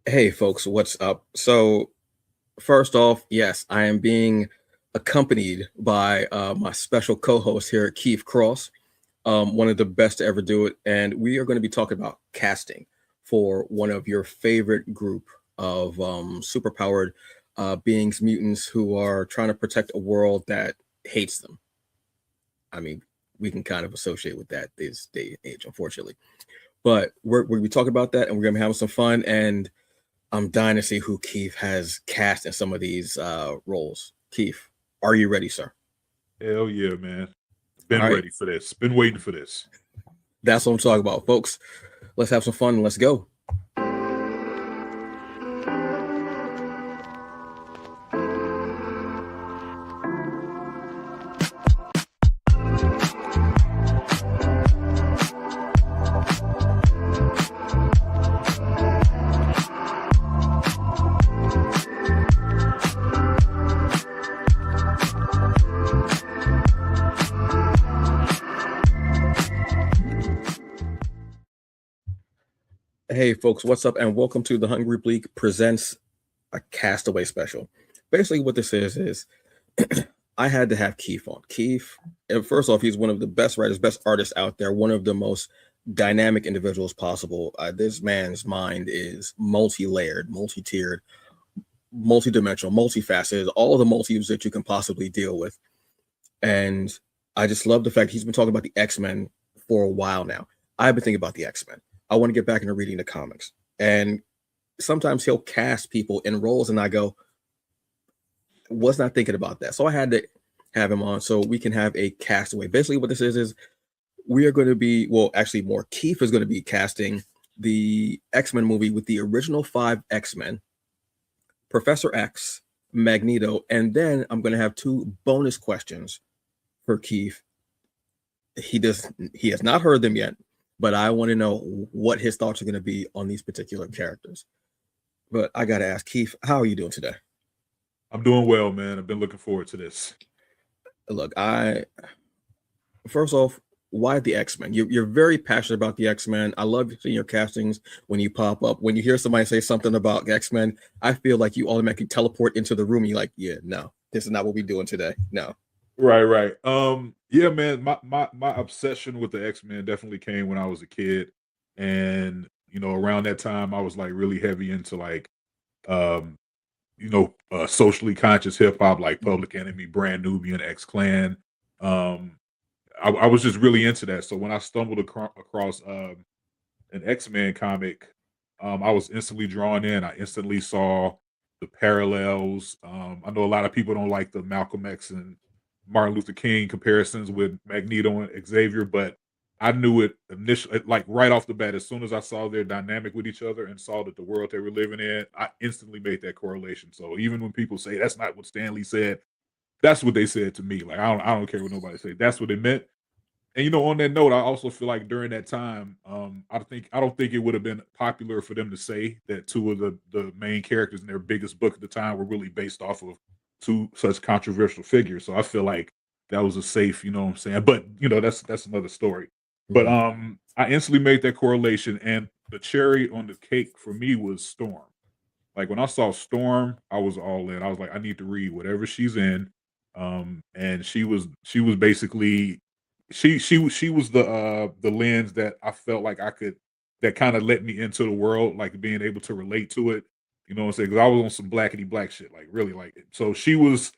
Hey folks, what's up? So first off, yes, I am being accompanied by my special co-host here, Keef Cross, one of the best to ever do it, and we are going to be talking about casting for one of your favorite group of superpowered beings, mutants who are trying to protect a world that hates them. I mean, we can kind of associate with that this day and age, unfortunately. But we're we talk about that, and we're gonna be having some fun. And I'm dying to see who Keith has cast in some of these roles. Keith, are you ready, sir? Hell yeah, man. All Been right, ready for this. Been waiting for this. that's what I'm talking about, folks. Let's have some fun and let's go. Hey, folks, what's up? And welcome to the Hungry Bleak presents a Castaway special. Basically, what this is I had to have Keith on. Keith, and first off, he's one of the best writers, best artists out there, one of the most dynamic individuals possible. This man's mind is multi-layered, multi-tiered, multi-dimensional, multifaceted, all of the motives that you can possibly deal with. And I just love the fact he's been talking about the X-Men for a while now. I've been thinking about the X-Men. I want to get back into reading the comics. And sometimes he'll cast people in roles and I go, was not thinking about that. So I had to have him on so we can have a castaway. Basically, what this is we are going to be, well, actually more Keith is going to be casting the X-Men movie with the original 5 X-Men, Professor X, Magneto, and then I'm going to have 2 bonus questions for Keith. He has not heard them yet, but I want to know what his thoughts are going to be on these particular characters. But I got to ask Keith, how are you doing today? I'm doing well, man. I've been looking forward to this. Look, I first off, why the X-Men? You're very passionate about the X-Men. I love seeing your castings when you pop up. When you hear somebody say something about X-Men, I feel like you automatically teleport into the room. And you're like, yeah, no, this is not what we're doing today. No. Right, right. Yeah, man. My obsession with the X-Men definitely came when I was a kid. And, around that time I was like really heavy into like um, socially conscious hip hop like Mhm. Public Enemy, Brand Nubian, X Clan. Um, I was just really into that. So when I stumbled across an X-Men comic, I was instantly drawn in. I instantly saw the parallels. I know a lot of people don't like the Malcolm X and Martin Luther King comparisons with Magneto and Xavier, but I knew it initially, like right off the bat, as soon as I saw their dynamic with each other and saw that the world they were living in, I instantly made that correlation. So even when people say that's not what Stanley said, that's what they said to me. Like I don't care what nobody say. That's what they meant. And on that note, I also feel like during that time, I don't think it would have been popular for them to say that two of the main characters in their biggest book at the time were really based off of two such controversial figures. So I feel like that was a safe, you know what I'm saying? But that's another story. But Mhm. I instantly made that correlation, and the cherry on the cake for me was Storm. Like when I saw Storm, I was all in. I was like, I need to read whatever she's in. And she was basically she was the lens that I felt like I could that kind of let me into the world, like being able to relate to it. You know what I'm saying? Because I was on some blackety black shit, like really like it. So she was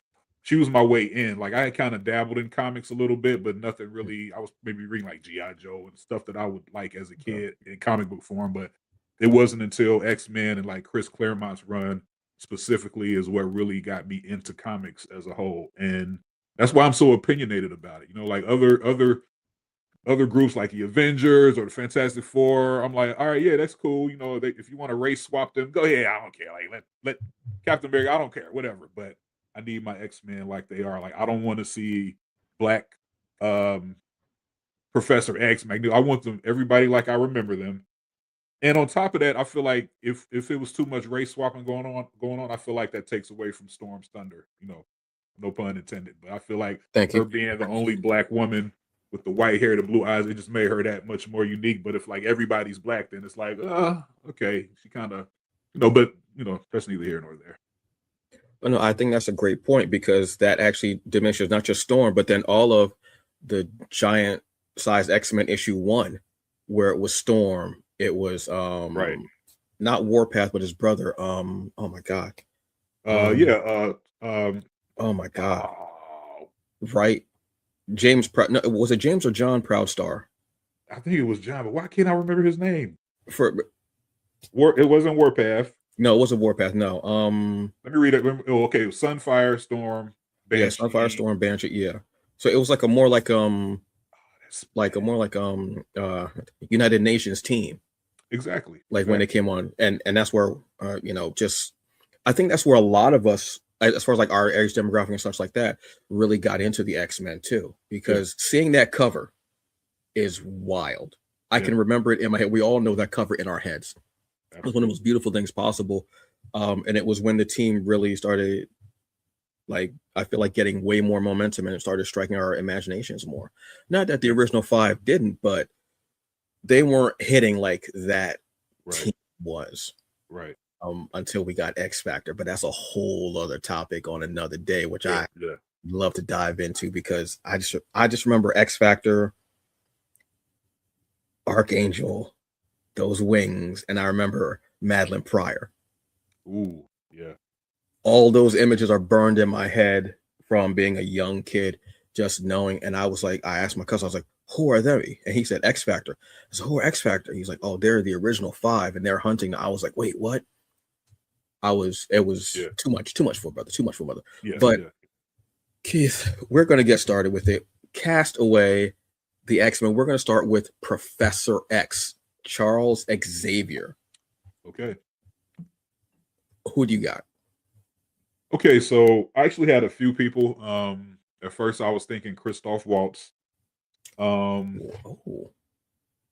my way in. Like I had kind of dabbled in comics a little bit, but nothing really. I was maybe reading like GI Joe and stuff that I would like as a Okay. kid in comic book form, but it wasn't until X-Men and like Chris Claremont's run specifically is what really got me into comics as a whole. And that's why I'm so opinionated about it. Like other groups like the Avengers or the Fantastic Four, I'm like, all right, yeah, that's cool. If you want to race swap them, go ahead. I don't care. Like let Captain America, I don't care, whatever. But I need my X-Men like they are. Like I don't want to see black um Professor X, Magneto. I want them everybody like I remember them. And on top of that, I feel like if it was too much race swapping going on, I feel like that takes away from Storm's thunder. No pun intended. But I feel like Thank her you. being the only black woman with the white hair, the blue eyes, it just made her that much more unique. But if like everybody's black, then it's like, okay, she kind of No, but that's neither here nor there. But no, I think that's a great point because that actually diminishes not just Storm, but then all of the giant size X-Men issue 1, where it was Storm, it was Right. not Warpath, but his brother. Oh my god. Yeah. Oh my god. Oh, Right. James Proud. No, was it James or John Proudstar? I think it was John, but why can't I remember his name? For It wasn't Warpath. no, it wasn't Warpath. No. Let me read it. Oh, okay. Sunfire, Storm, Yeah, Sunfire Banshee. Storm, Banshee. Yeah. So it was like a more like a That's more like United Nations team. exactly. Like when they came on, and that's where just I think that's where a lot of us, as far as like our age demographic and such like that, really got into the X-Men too, because seeing that cover is wild. I can remember it in my head. We all know that cover in our heads. It was one of the most beautiful things possible. And it was when the team really started, like, I feel like getting way more momentum and it started striking our imaginations more. Not that the original 5 didn't, but they weren't hitting like that team was. Right. Until we got X Factor, but that's a whole other topic on another day, which I love to dive into because I just remember X Factor, Archangel, those wings, and I remember Madeline Pryor. Ooh, yeah. All those images are burned in my head from being a young kid, just knowing. And I was like, I asked my cousin, I was like, who are they? And he said X Factor. I said, who are X Factor? He's like, oh, they're the original 5 and they're hunting. I was like, wait, what? It was too much for brother, too much for mother. But Keith, we're going to get started with it. Cast away the X-Men. We're going to start with Professor X, Charles Xavier. Okay. Who do you got? Okay, so I actually had a few people. At first I was thinking Christoph Waltz. Then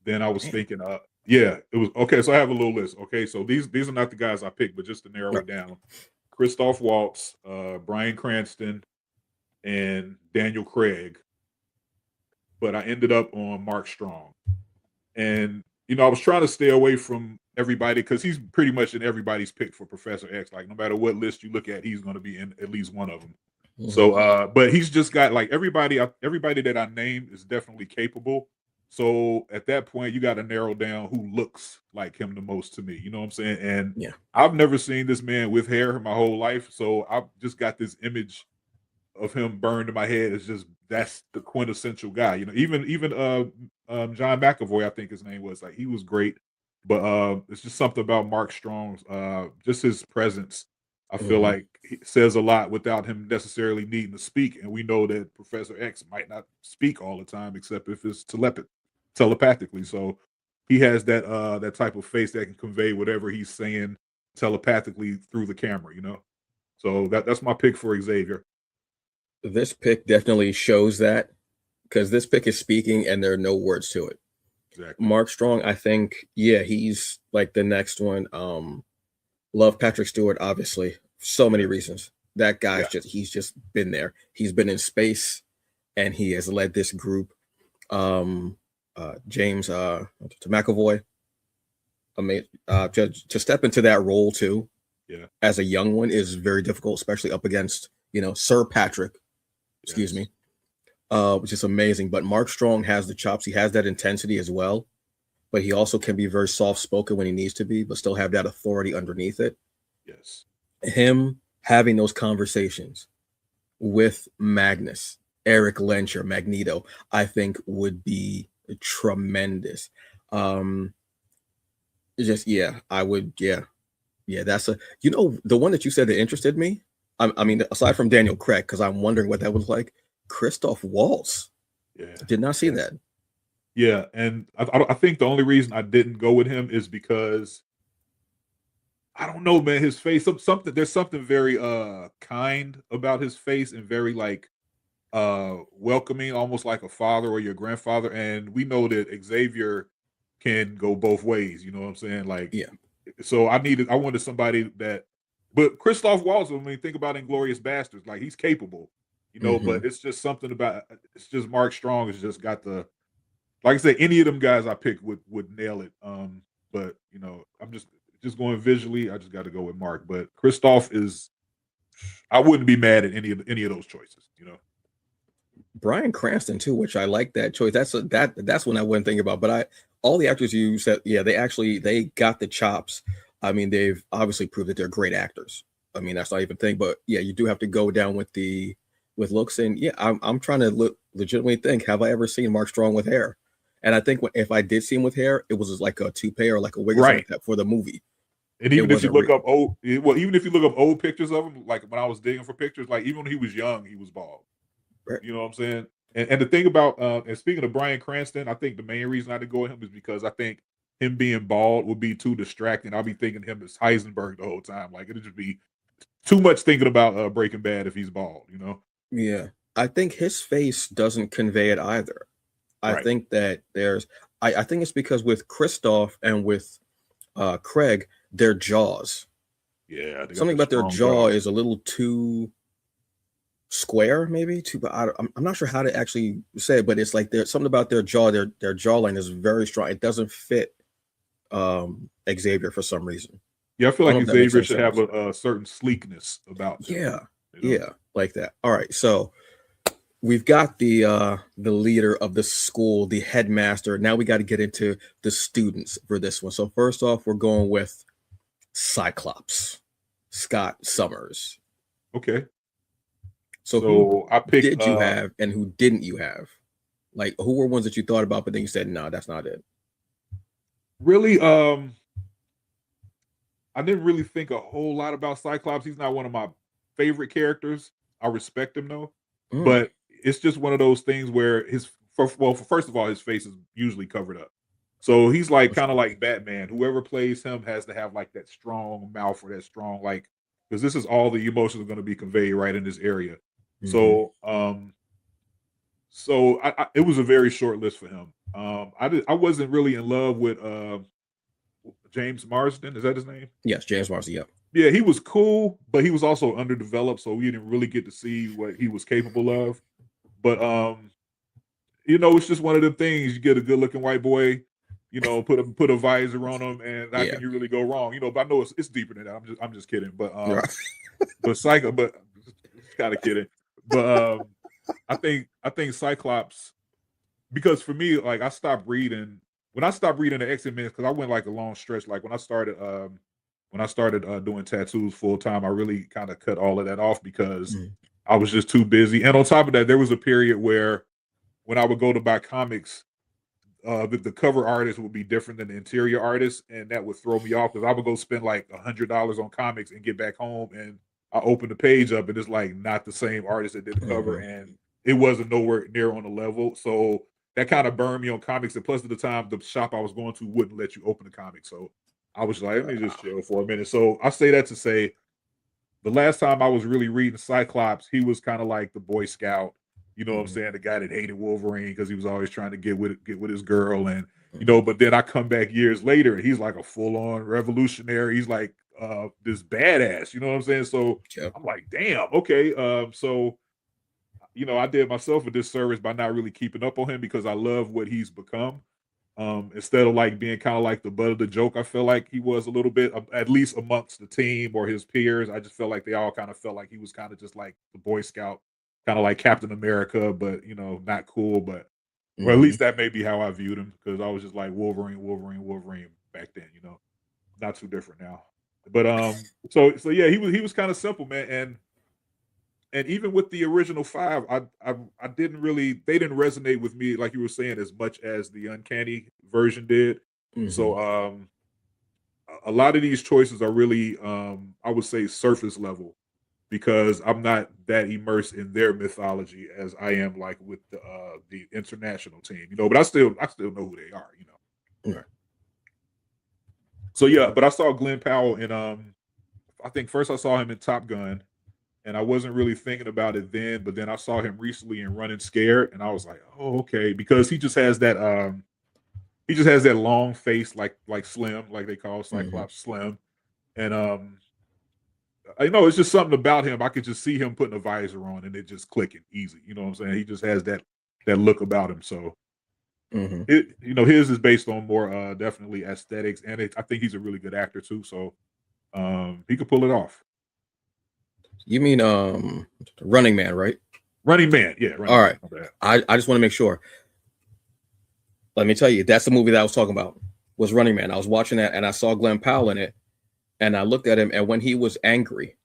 I was thinking, it was okay. So I have a little list. Okay, so these are not the guys I picked, but just to narrow it down: Christoph Waltz, Bryan Cranston, and Daniel Craig. But I ended up on Mark Strong, and I was trying to stay away from everybody because he's pretty much in everybody's pick for Professor X. Like no matter what list you look at, he's going to be in at least one of them. Mm-hmm. So, but he's just got like everybody that I named is definitely capable. So at that point, you got to narrow down who looks like him the most to me. You know what I'm saying? And I've never seen this man with hair my whole life, so I've just got this image of him burned in my head. It's just that's the quintessential guy. Even John McAvoy, I think his name was, like he was great, but it's just something about Mark Strong's just his presence. I feel like he says a lot without him necessarily needing to speak, and we know that Professor X might not speak all the time except if it's telepathically. So he has that type of face that can convey whatever he's saying telepathically through the camera. So that's my pick for Xavier. This pick definitely shows that because this pick is speaking and there are no words to it. Exactly. Mark Strong, I think, he's like the next one. Love Patrick Stewart, obviously, so many reasons. That guy's he's just been there. He's been in space and he has led this group. James to McAvoy, to step into that role too, as a young one is very difficult, especially up against Sir Patrick, excuse me, which is amazing. But Mark Strong has the chops. He has that intensity as well, but he also can be very soft spoken when he needs to be, but still have that authority underneath it. Yes, him having those conversations with Magnus, Eric Lencher, Magneto, I think would be tremendous. I would. That's the one that you said that interested me. I mean, aside from Daniel Craig, because I'm wondering what that was like. Christoph Waltz. Yeah, did not see that. Yeah, and I think the only reason I didn't go with him is because I don't know, man. His face, there's something very kind about his face and very like welcoming, almost like a father or your grandfather. And we know that Xavier can go both ways. You know what I'm saying? Like, so I wanted somebody that, but Christoph Waltz, I mean, think about Inglourious Basterds. Like he's capable, but it's just something about, it's just Mark Strong has just got the, like I said, any of them guys I picked would nail it. But I'm just, just going visually, I just got to go with Mark. But Christoph is, I wouldn't be mad at any of those choices. Bryan Cranston too, which I like that choice. That's one I wouldn't think about. But all the actors you said, yeah, they got the chops. I mean, they've obviously proved that they're great actors. I mean, that's not even a thing. But yeah, you do have to go down with looks. And yeah, I'm trying to legitimately think, have I ever seen Mark Strong with hair? And I think if I did see him with hair, it was like a toupee or like a wig or something like that for the movie. And even if you look up even if you look up old pictures of him, like when I was digging for pictures, like even when he was young, he was bald. Right. You know what I'm saying? And the thing about and speaking of Bryan Cranston, I think the main reason I didn't go with him is because I think him being bald would be too distracting. I'll be thinking him as Heisenberg the whole time. Like it'd just be too much thinking about Breaking Bad if he's bald. Yeah, I think his face doesn't convey it either. I Right. think that I think it's because with Christoph and with Craig, their jaws. Yeah, they got Something the about their strong jaw is a little too square, maybe. But I'm not sure how to actually say it, but it's like there's something about their jaw. Their jawline is very strong. It doesn't fit Xavier for some reason. Yeah, I feel I like don't know if that makes Xavier any should have sense. a certain sleekness about him. Yeah, yeah, like that. All right, so we've got the leader of the school, the headmaster. Now we got to get into the students for this one. So first off, we're going with Cyclops, Scott Summers. Okay. So who I picked did you have and who didn't you have? Like who were ones that you thought about, but then you said, no, that's not it. Really, I didn't really think a whole lot about Cyclops. He's not one of my favorite characters. I respect him though, but it's just one of those things where first of all, his face is usually covered up. So he's like kind of like Batman. Whoever plays him has to have like that strong mouth or that strong because this is all the emotions are going to be conveyed right in this area. So it was a very short list for him. I wasn't really in love with James Marsden. Is that his name? Yes, James Marsden. Yep. Yeah, he was cool, but he was also underdeveloped, so we didn't really get to see what he was capable of. But it's just one of the things. You get a good-looking white boy, put a visor on him, and how can you really go wrong? But I know it's deeper than that. I'm just kidding. But it's kind of kidding. But I think Cyclops, because for me, like I stopped reading when I stopped reading the X-Men because I went like a long stretch. Like when I started doing tattoos full time, I really kind of cut all of that off because I was just too busy. And on top of that, there was a period where when I would go to buy comics, the cover artist would be different than the interior artist, and that would throw me off because I would go spend like $100 on comics and get back home and I open the page up and it's like not the same artist that did the cover, and it wasn't nowhere near on the level. So that kind of burned me on comics. And plus, at the time, the shop I was going to wouldn't let you open the comic. So I was like, let me just chill for a minute. So I say that to say, the last time I was really reading Cyclops, he was kind of like the Boy Scout. You know what I'm saying? The guy that hated Wolverine because he was always trying to get with his girl. And, but then I come back years later and he's like a full-on revolutionary. He's like this badass, you know what I'm saying? So I'm like, damn, okay. So I did myself a disservice by not really keeping up on him because I love what he's become. Instead of like being kind of like the butt of the joke, I feel like he was a little bit, at least amongst the team or his peers. I just felt like they all kind of felt like he was kind of just like the Boy Scout, kind of like Captain America, but not cool. But or at least that may be how I viewed him because I was just like Wolverine back then. Not too different now. But so yeah, he was kind of simple, man, and even with the original 5, I didn't really, they didn't resonate with me like you were saying as much as the Uncanny version did. So a lot of these choices are really I would say surface level because I'm not that immersed in their mythology as I am like with the international team, but I still know who they are. Right. So yeah, but I saw Glenn Powell in I think first I saw him in Top Gun. And I wasn't really thinking about it then, but then I saw him recently in Running Scared, and I was like, "Oh, okay," because he just has that long face, like Slim, like they call Cyclops Slim, and it's just something about him. I could just see him putting a visor on and it just clicking easy. You know what I'm saying? He just has that look about him. So Hmm. His is based on more definitely aesthetics, and I think he's a really good actor too. So he could pull it off. You mean Running Man, right? Running Man, yeah, All Running Man. right. My bad. I just want to make sure. Let me tell you, that's the movie that I was talking about. Was Running Man. I was watching that and I saw Glenn Powell in it, and I looked at him, and when he was angry,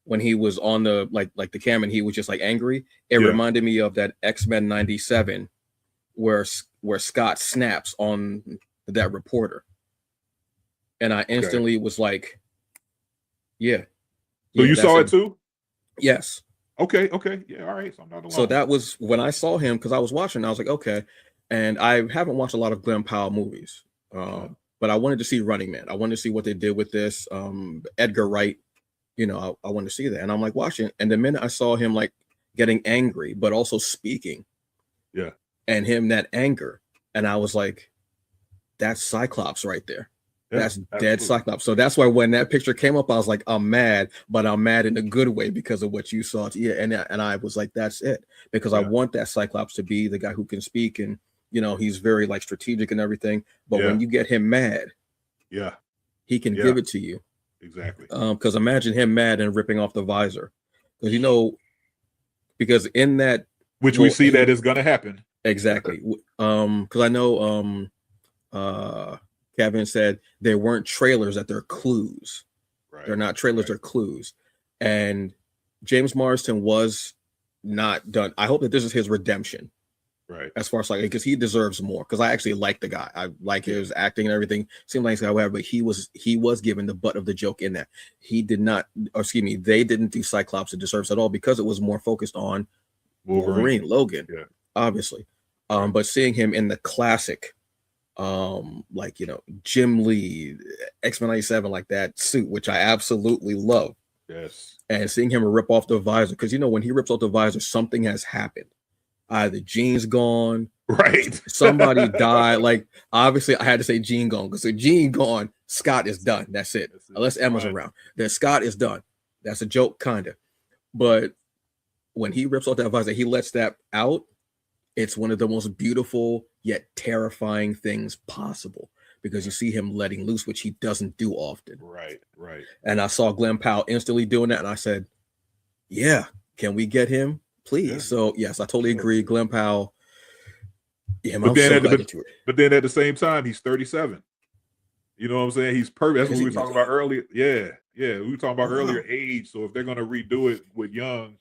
when he was on the like the camera, and he was just like angry, it Yeah. reminded me of that X-Men 97 where Scott snaps on that reporter. And I instantly was like, yeah. So you That's saw it. it too? Yes. Okay. Yeah. All right. So I'm not alone. So that was when I saw him, because I was watching, I was like, okay. And I haven't watched a lot of Glenn Powell movies. But I wanted to see Running Man. I wanted to see what they did with this. Edgar Wright, I wanted to see that. And I'm like watching. And the minute I saw him like getting angry, but also speaking. Yeah. And him that anger. And I was like, that's Cyclops right there. Yeah, that's absolutely. Dead Cyclops. So that's why when that picture came up, I was like, I'm mad, but I'm mad in a good way because of what you saw. Yeah, and I was like, that's it, because I want that Cyclops to be the guy who can speak, and he's very like strategic and everything. But when you get him mad, he can give it to you. Exactly. Because imagine him mad and ripping off the visor, because in that, which we see that is going to happen. Exactly. Because I know Kevin said there weren't trailers, that they're clues. Right. They're not trailers, they're clues. And James Marsden was not done. I hope that this is his redemption. Right. As far as like, because he deserves more. Because I actually like the guy. I like his acting and everything. Seemed like he's got whatever, but he was given the butt of the joke in that. He did not, or excuse me, they didn't do Cyclops a disservice at all, because it was more focused on Wolverine Logan. Yeah. Obviously. But seeing him in the classic, like, Jim Lee, X-Men 97, like that suit, which I absolutely love. Yes. And seeing him rip off the visor, because when he rips off the visor, something has happened. Either Jean's gone, right? Somebody died. Like, obviously, I had to say Jean gone, because if Jean gone, Scott is done. That's it. Unless Emma's around, then Scott is done. That's a joke, kind of. But when he rips off that visor, he lets that out. It's one of the most beautiful yet terrifying things possible, because you see him letting loose, which he doesn't do often. Right. And I saw Glenn Powell instantly doing that, and I said, yeah, can we get him, please? Yeah. So, yes, I totally agree. Glenn Powell. Yeah, but then at the same time, he's 37. You know what I'm saying? He's perfect. That's what we were talking about earlier. Yeah. We were talking about earlier age. So if they're going to redo it with young,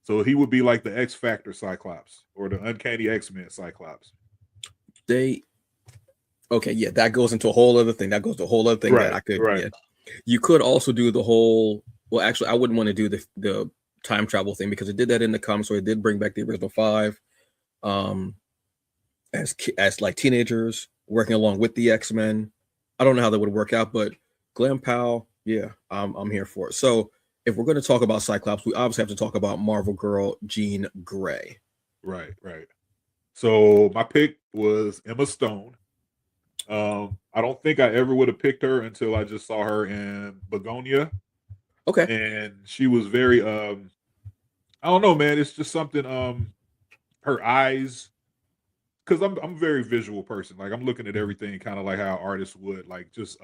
so he would be like the X Factor Cyclops or the Uncanny X-Men Cyclops. That goes into a whole other thing. That I could. Right. Yeah. You could also do the whole. Well, actually, I wouldn't want to do the time travel thing, because it did that in the comics, where it did bring back the original 5, as like teenagers working along with the X-Men. I don't know how that would work out, but Glenn Powell, yeah, I'm here for it. So if we're going to talk about Cyclops, we obviously have to talk about Marvel Girl Jean Grey. Right. So my pick was Emma Stone. I don't think I ever would have picked her until I just saw her in Begonia. Okay. And she was very, I don't know, man. It's just something, her eyes, because I'm a very visual person. Like, I'm looking at everything kind of like how artists would, like, just,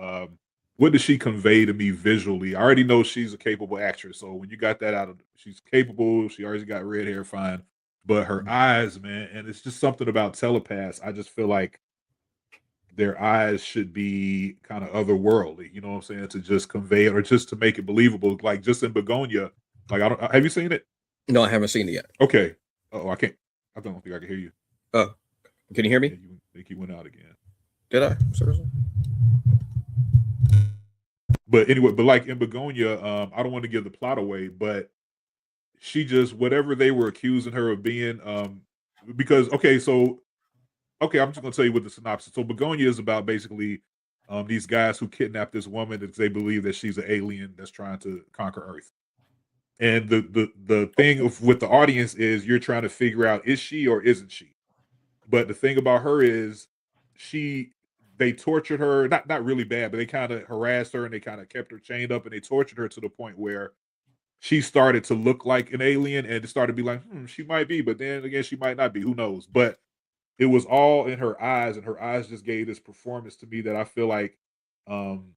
what does she convey to me visually? I already know she's a capable actress. So when you got that out of, she's capable, she already got red hair, fine. But her eyes, man, and it's just something about telepaths. I just feel like their eyes should be kind of otherworldly, you know what I'm saying, to just convey it, or just to make it believable. Like, just in Begonia, like, have you seen it? No, I haven't seen it yet. Okay. I can't. I don't think I can hear you. Oh, can you hear me? Yeah, you think he went out again? Did I? Seriously? But anyway, like in Begonia, I don't want to give the plot away, but she just, whatever they were accusing her of being, because I'm just going to tell you what the synopsis. So Begonia is about basically these guys who kidnap this woman because they believe that she's an alien that's trying to conquer Earth. And the thing with the audience is, you're trying to figure out, is she or isn't she? But the thing about her is, they tortured her, not really bad, but they kind of harassed her, and they kind of kept her chained up, and they tortured her to the point where she started to look like an alien, and it started to be like, she might be, but then again, she might not be. Who knows? But it was all in her eyes, and her eyes just gave this performance to me that I feel like, um,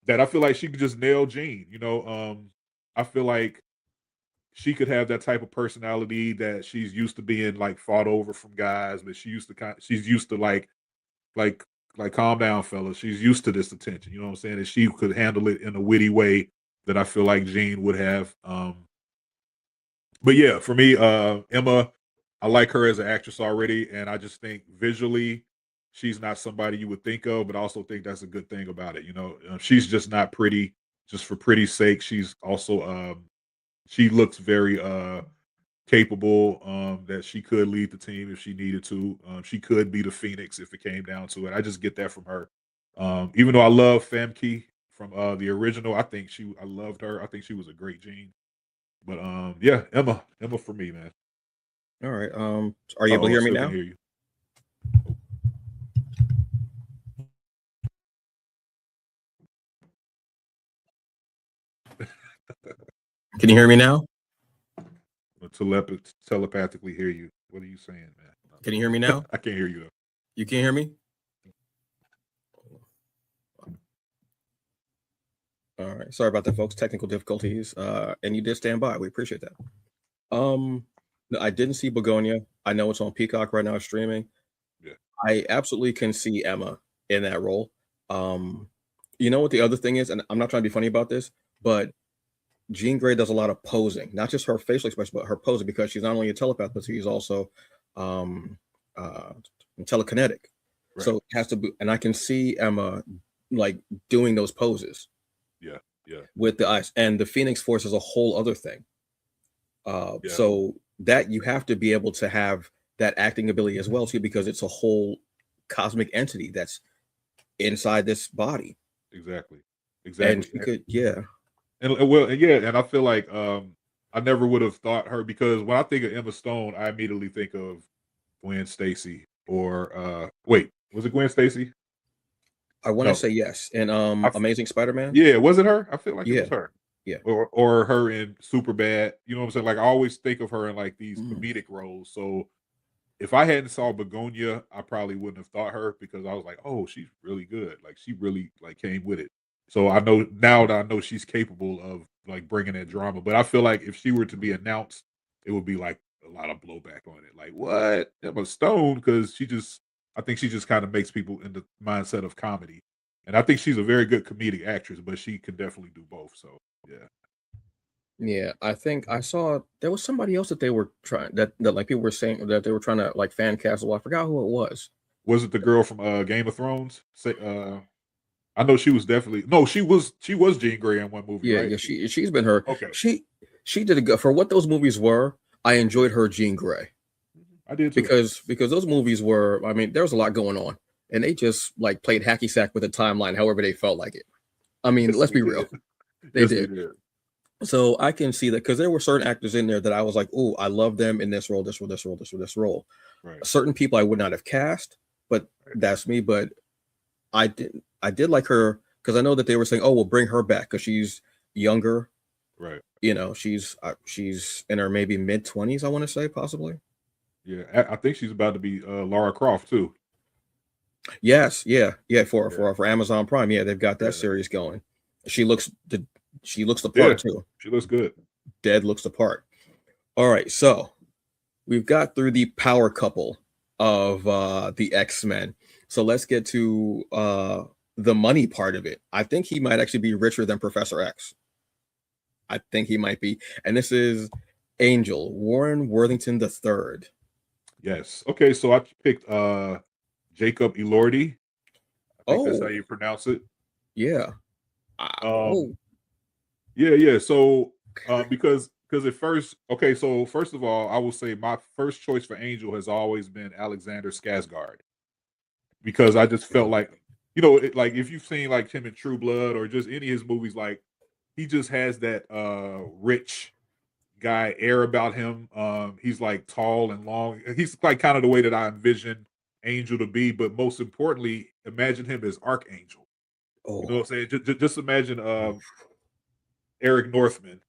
she could just nail Jean. I feel like she could have that type of personality that she's used to being like fought over from guys, but she's used to like calm down, fellas. She's used to this attention. You know what I'm saying? And she could handle it in a witty way that I feel like Jean would have. But yeah, for me, Emma, I like her as an actress already, and I just think visually, she's not somebody you would think of, but I also think that's a good thing about it. She's just not pretty just for pretty's sake. She's also she looks very capable, that she could lead the team if she needed to. She could be the Phoenix if it came down to it. I just get that from her. Even though I love Famke from the original, I loved her. I think she was a great Jean. But yeah, Emma for me, man. All right. Are you able to hear me Still now? can hear you. Can you hear me now? Telepathically hear you. What are you saying, man? Can you hear me now? I can't hear you though. You can't hear me? All right. Sorry about that, folks. Technical difficulties. And you did stand by. We appreciate that. No, I didn't see Begonia. I know it's on Peacock right now streaming. Yeah. I absolutely can see Emma in that role. You know what the other thing is, and I'm not trying to be funny about this, but Jean Grey does a lot of posing, not just her facial expression, but her posing, because she's not only a telepath, but she's also uh, telekinetic. Right. So it has to be, and I can see Emma like doing those poses. Yeah. With the eyes, and the Phoenix Force is a whole other thing. So that you have to be able to have that acting ability as well too, because it's a whole cosmic entity that's inside this body. Exactly. And she could, And I feel like I never would have thought her, because when I think of Emma Stone, I immediately think of Gwen Stacy, or wait, was it Gwen Stacy? I want to say yes. And Amazing Spider-Man. Yeah, was it her? I feel like it was her. Yeah. Or her in Superbad. You know what I'm saying? Like I always think of her in like these comedic roles. So if I hadn't saw Begonia, I probably wouldn't have thought her, because I was like, oh, she's really good. Like she really like came with it. So I know now that I know she's capable of like bringing that drama. But I feel like if she were to be announced, it would be like a lot of blowback on it. Like, what? Emma Stone? Because I think she just kind of makes people in the mindset of comedy. And I think she's a very good comedic actress, but she can definitely do both. So yeah. Yeah, I think I saw there was somebody else that they were trying that like people were saying that they were trying to like fan cast. Well, I forgot who it was. Was it the girl from Game of Thrones? I know she was definitely she was Jean Grey in one movie, Yeah, right? yeah, she's been her. Okay. She did a good for what those movies were. I enjoyed her Jean Grey. I did too. Because those movies were, I mean, there was a lot going on, and they just like played hacky sack with the timeline however they felt like it. I mean, let's be real. They did. So I can see that, because there were certain actors in there that I was like, oh, I love them in this role, this role, this role, this role. Right. Certain people I would not have cast, but that's me. But I did like her, because I know that they were saying, oh, we'll bring her back because she's younger. Right. You know, she's in her maybe mid-20s, I want to say, possibly. Yeah, I think she's about to be Lara Croft too. Yes, yeah, for Amazon Prime. Yeah, they've got that series going. She looks the part too. She looks good. Dead looks the part. All right, so we've got through the power couple of the X-Men. So let's get to the money part of it. I think he might actually be richer than Professor X. I think he might be. And this is Angel, Warren Worthington III. Yes. Okay, so I picked Jacob Elordi. I think that's how you pronounce it. Yeah. Yeah. So because at first, okay, so first of all, I will say my first choice for Angel has always been Alexander Skarsgård, because I just felt like, like if you've seen like him in True Blood or just any of his movies, like he just has that rich guy air about him. He's like tall and long. He's like kind of the way that I envision Angel to be, but most importantly, imagine him as Archangel. You know what I'm saying? Just imagine Eric Northman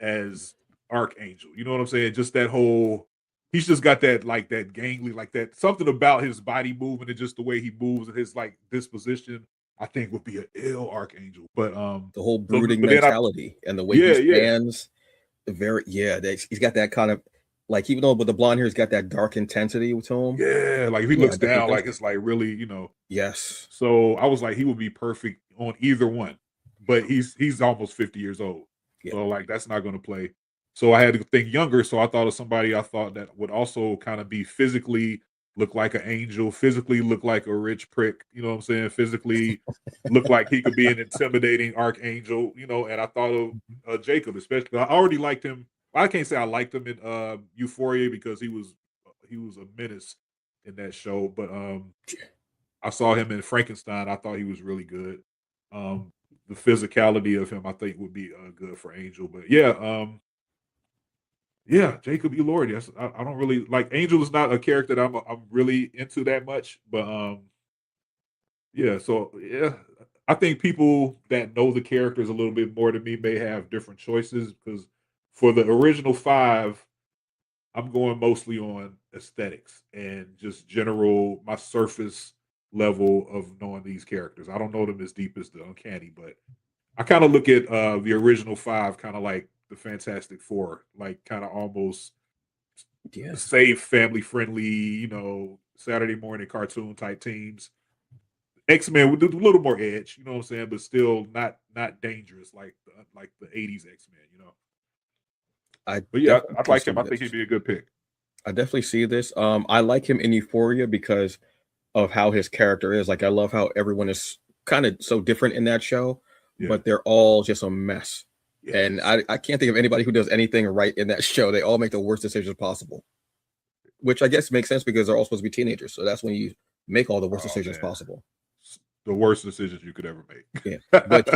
as Archangel. You know what I'm saying? Just that whole he's just got that like that gangly, like that something about his body movement and just the way he moves and his like disposition. I think would be an ill Archangel. But The whole so brooding but then I mentality and the way he yeah. stands, he's got that kind of like, even though with the blonde hair, he's got that dark intensity to him. Yeah, like if he Yeah, I looks definitely down, think like so. it's like really, you know. Yes. So I was like, he would be perfect on either one, but he's almost 50 years old, Yeah. so like that's not going to play. So I had to think younger. So I thought of somebody I thought that would also kind of be physically look like an angel, physically look like a rich prick. You know what I'm saying? Physically look like he could be an intimidating archangel. You know, and I thought of Jacob, especially. I already liked him. I can't say I liked him in Euphoria because he was a menace in that show, but I saw him in Frankenstein. I thought he was really good. The physicality of him, I think, would be good for Angel. But yeah, Jacob Elordi. I don't really like Angel. Is not a character that I'm really into that much. But yeah, so yeah, I think people that know the characters a little bit more than me may have different choices because for the original five, I'm going mostly on aesthetics and just general my surface level of knowing these characters. I don't know them as deep as the Uncanny, but I kind of look at the original five kind of like the Fantastic Four, like kind of almost Yeah. safe, family friendly, you know, Saturday morning cartoon type teams. X-Men with a little more edge, you know what I'm saying, but still not dangerous like the 80s X-Men, you know. I But yeah, definitely I'd can like him. see I think he'd this. be a good pick. I definitely see this. I like him in Euphoria because of how his character is. Like, I love how everyone is kind of so different in that show, Yeah. but they're all just a mess. And Yes. I can't think of anybody who does anything right in that show. They all make the worst decisions possible, which I guess makes sense because they're all supposed to be teenagers. So that's when you make all the worst Oh decisions man. possible. The worst decisions you could ever Yeah. make. But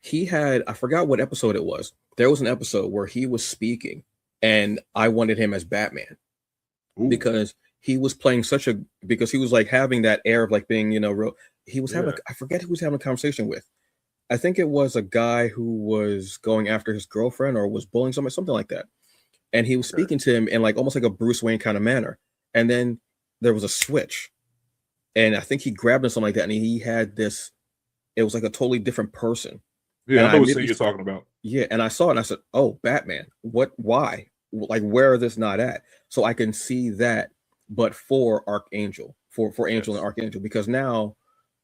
he had, I forgot what episode it was. There was an episode where he was speaking and I wanted him as Batman Ooh, because he was playing because he was like having that air of like being, real. He was having, yeah. I forget who he was having a conversation with. I think it was a guy who was going after his girlfriend or was bullying something like that. And he was Okay. speaking to him in like almost like a Bruce Wayne kind of manner. And then there was a switch. And I think he grabbed him something like that. And he had this, it was like a totally different person. Yeah, And I I know what scene immediately, you're talking about. yeah, and I saw it and I said, "Oh, Batman. Why? Like, where is this not at?" So I can see that, but for Archangel, for Angel and Yes. Archangel, because now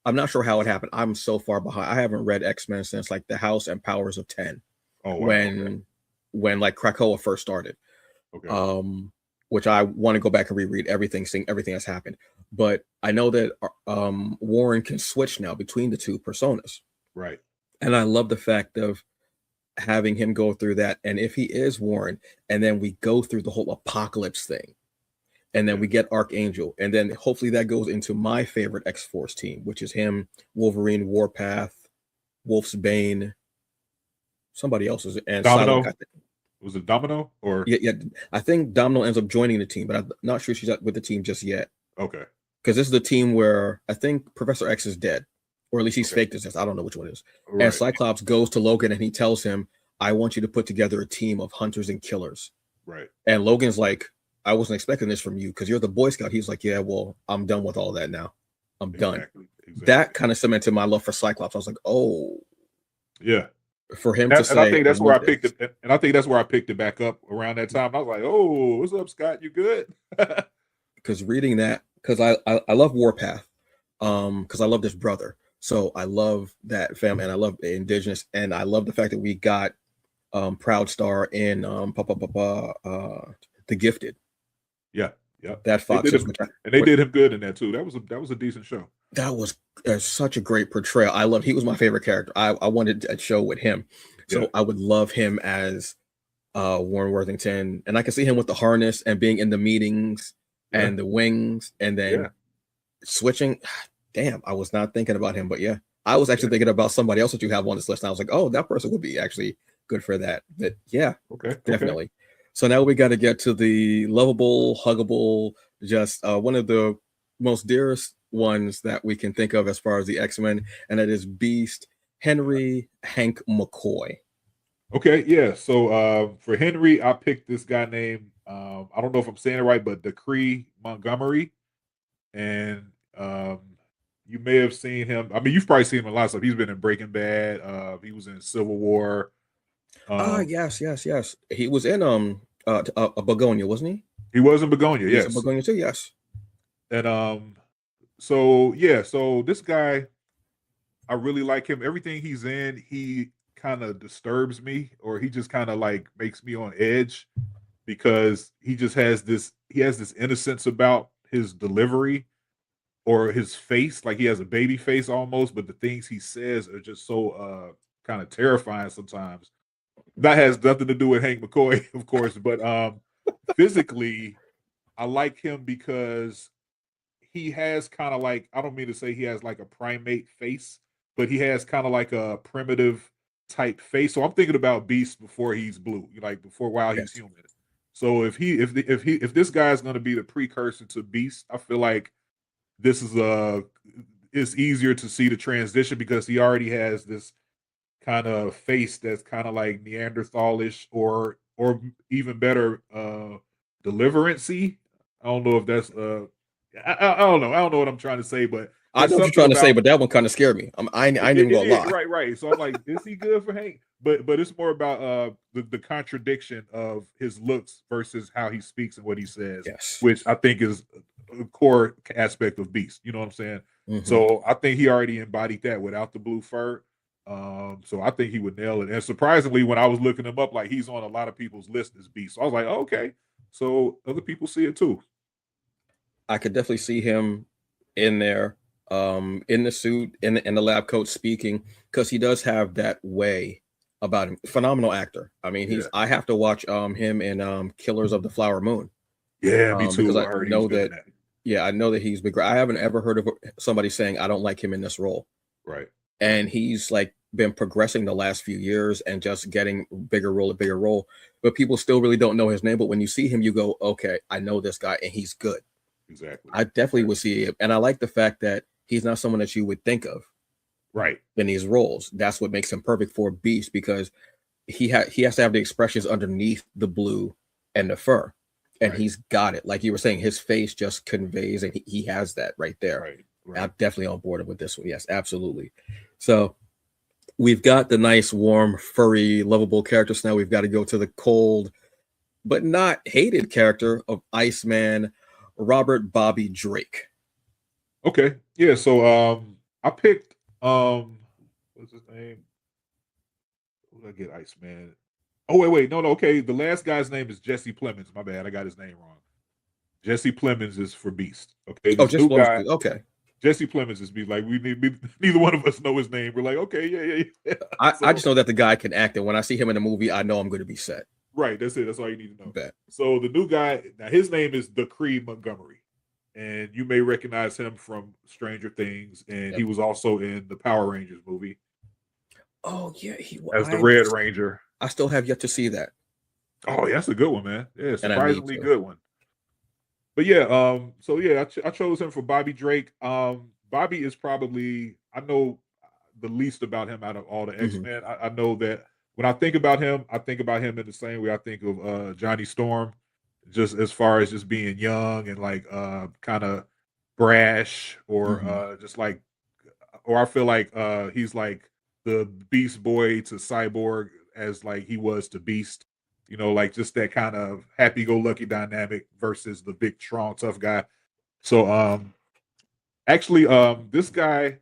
I'm not sure how it happened. I'm so far behind. I haven't read X-Men since like the House and Powers of 10 Oh wow. Okay. when like Krakoa first started. Okay. Um, which I want to go back and reread everything, seeing everything that's happened. But I know that Warren can switch now between the two personas. Right. And I love the fact of having him go through that. And if he is Warren, and then we go through the whole apocalypse thing, and then Yeah. we get Archangel, and then hopefully that goes into my favorite X-Force team, which is him, Wolverine, Warpath, Wolf's Bane, somebody else's, and Psylocke. I Domino. think. Was it Domino or Yeah, yeah. I think Domino ends up joining the team, but I'm not sure she's with the team just yet. okay. Because this is the team where I think Professor X is dead, or at least he's Okay. faked his death. I don't know which one it is. And Right. Cyclops goes to Logan and he tells him, "I want you to put together a team of hunters and killers." Right. And Logan's like, "I wasn't expecting this from you because you're the Boy Scout." He's like, "Yeah, well, I'm done with all that now. I'm done." Exactly. Exactly. That kind of cemented my love for Cyclops. I was like, "Oh," Yeah. for him to And I say, think "I that's where want I picked this." it. And I think that's where I picked it back up around that time. I was like, "Oh, what's up, Scott? You good?" Because reading that, because I love Warpath, because I love this brother. So I love that family, and I love the indigenous, and I love the fact that we got Proud Star in The Gifted. Yeah. Yeah. That They Fox did is him, and they did him good in that too. That was a decent show. that was such a great portrayal. He was my favorite character. I wanted a show with him, so Yeah. I would love him as Warren Worthington, and I can see him with the harness and being in the meetings Yeah. and the wings, and then Yeah. switching. Damn, I was not thinking about him, but yeah, I was actually Yeah. thinking about somebody else that you have on this list. And I was like, oh, that person would be actually good for that. But yeah, Okay. Okay. definitely. So now we got to get to the lovable, huggable, just one of the most dearest ones that we can think of as far as the X-Men, and that is Beast Henry Hank McCoy. Okay, yeah. So for Henry, I picked this guy named I don't know if I'm saying it right, but Decree Montgomery, and you may have seen him. I mean, you've probably seen him in a lot of stuff. He's been in Breaking Bad. He was in Civil War. Yes, yes, yes. He was in a Begonia, wasn't he? He was in Begonia, He's a yes. Begonia too. Yes. And so yeah, so this guy, I really like him. Everything he's in, he kind of disturbs me, or he just kind of like makes me on edge because he has this innocence about his delivery or his face, like he has a baby face almost, but the things he says are just so kind of terrifying sometimes. That has nothing to do with Hank McCoy, of course, but physically, I like him because he has kind of like, I don't mean to say he has like a primate face, but he has kind of like a primitive type face. So I'm thinking about Beast before he's blue, like before while he's Yes. human. So if this guy is going to be the precursor to Beast, I feel like this is it's easier to see the transition because he already has this kind of face that's kind of like Neanderthalish or even better deliverancy. I don't know if that's I don't know. I don't know what I'm trying to say, but I there's know what you're something trying to say, about but that one kind of scared me. I ain't even gonna lie. right, right. So I'm like, is he good for Hank? But it's more about the contradiction of his looks versus how he speaks and what he says, Yes. which I think is a core aspect of Beast. You know what I'm saying? Mm-hmm. So I think he already embodied that without the blue fur. So I think he would nail it. And surprisingly, when I was looking him up, like he's on a lot of people's list as Beast. So I was like, oh, okay. So other people see it too. I could definitely see him in there, in the suit, in the lab coat, speaking, because he does have that way about him. Phenomenal actor. I mean, Yeah. I have to watch him in Killers of the Flower Moon. Yeah, me Because too. I I heard he was know good that. in that. Yeah, I know that he's big. I haven't ever heard of somebody saying I don't like him in this role. Right. And he's like been progressing the last few years and just getting bigger role, but people still really don't know his name. But when you see him, you go, okay, I know this guy, and he's good. Exactly. I definitely would see him, and I like the fact that he's not someone that you would think of, right, in these roles. That's what makes him perfect for Beast, because he has to have the expressions underneath the blue and the fur, and right. he's got it. Like you were saying, his face just conveys, and he has that right there. Right. I'm definitely on board with this one. Yes, absolutely. So we've got the nice, warm, furry, lovable characters. Now we've got to go to the cold, but not hated character of Iceman, Robert Bobby Drake. Okay. Yeah. So I picked what's his name? Who did I get? Iceman. Oh wait. No. Okay. The last guy's name is Jesse Plemons. My bad. I got his name wrong. Jesse Plemons is for Beast. Okay. This new guy. Okay. Jesse Plemons is Beast. Like neither one of us know his name. We're like, okay, yeah. I just know that the guy can act, and when I see him in a movie, I know I'm going to be set. Right. That's it. That's all you need to know. Bet. So the new guy, now his name is Decree Montgomery. And you may recognize him from Stranger Things, and he was also in the Power Rangers movie. Oh yeah, as the Red Ranger. I still have yet to see that. Oh, yeah, that's a good one, man. Yeah, surprisingly good one. But yeah, so yeah, I chose him for Bobby Drake. Bobby is probably, I know the least about him out of all the X-Men. I know that when I think about him in the same way I think of Johnny Storm, just as far as just being young and like kind of brash, or just like, or I feel like he's like the Beast Boy to Cyborg as like he was to Beast. You know, like just that kind of happy-go-lucky dynamic versus the big, strong, tough guy. So, actually, this guy,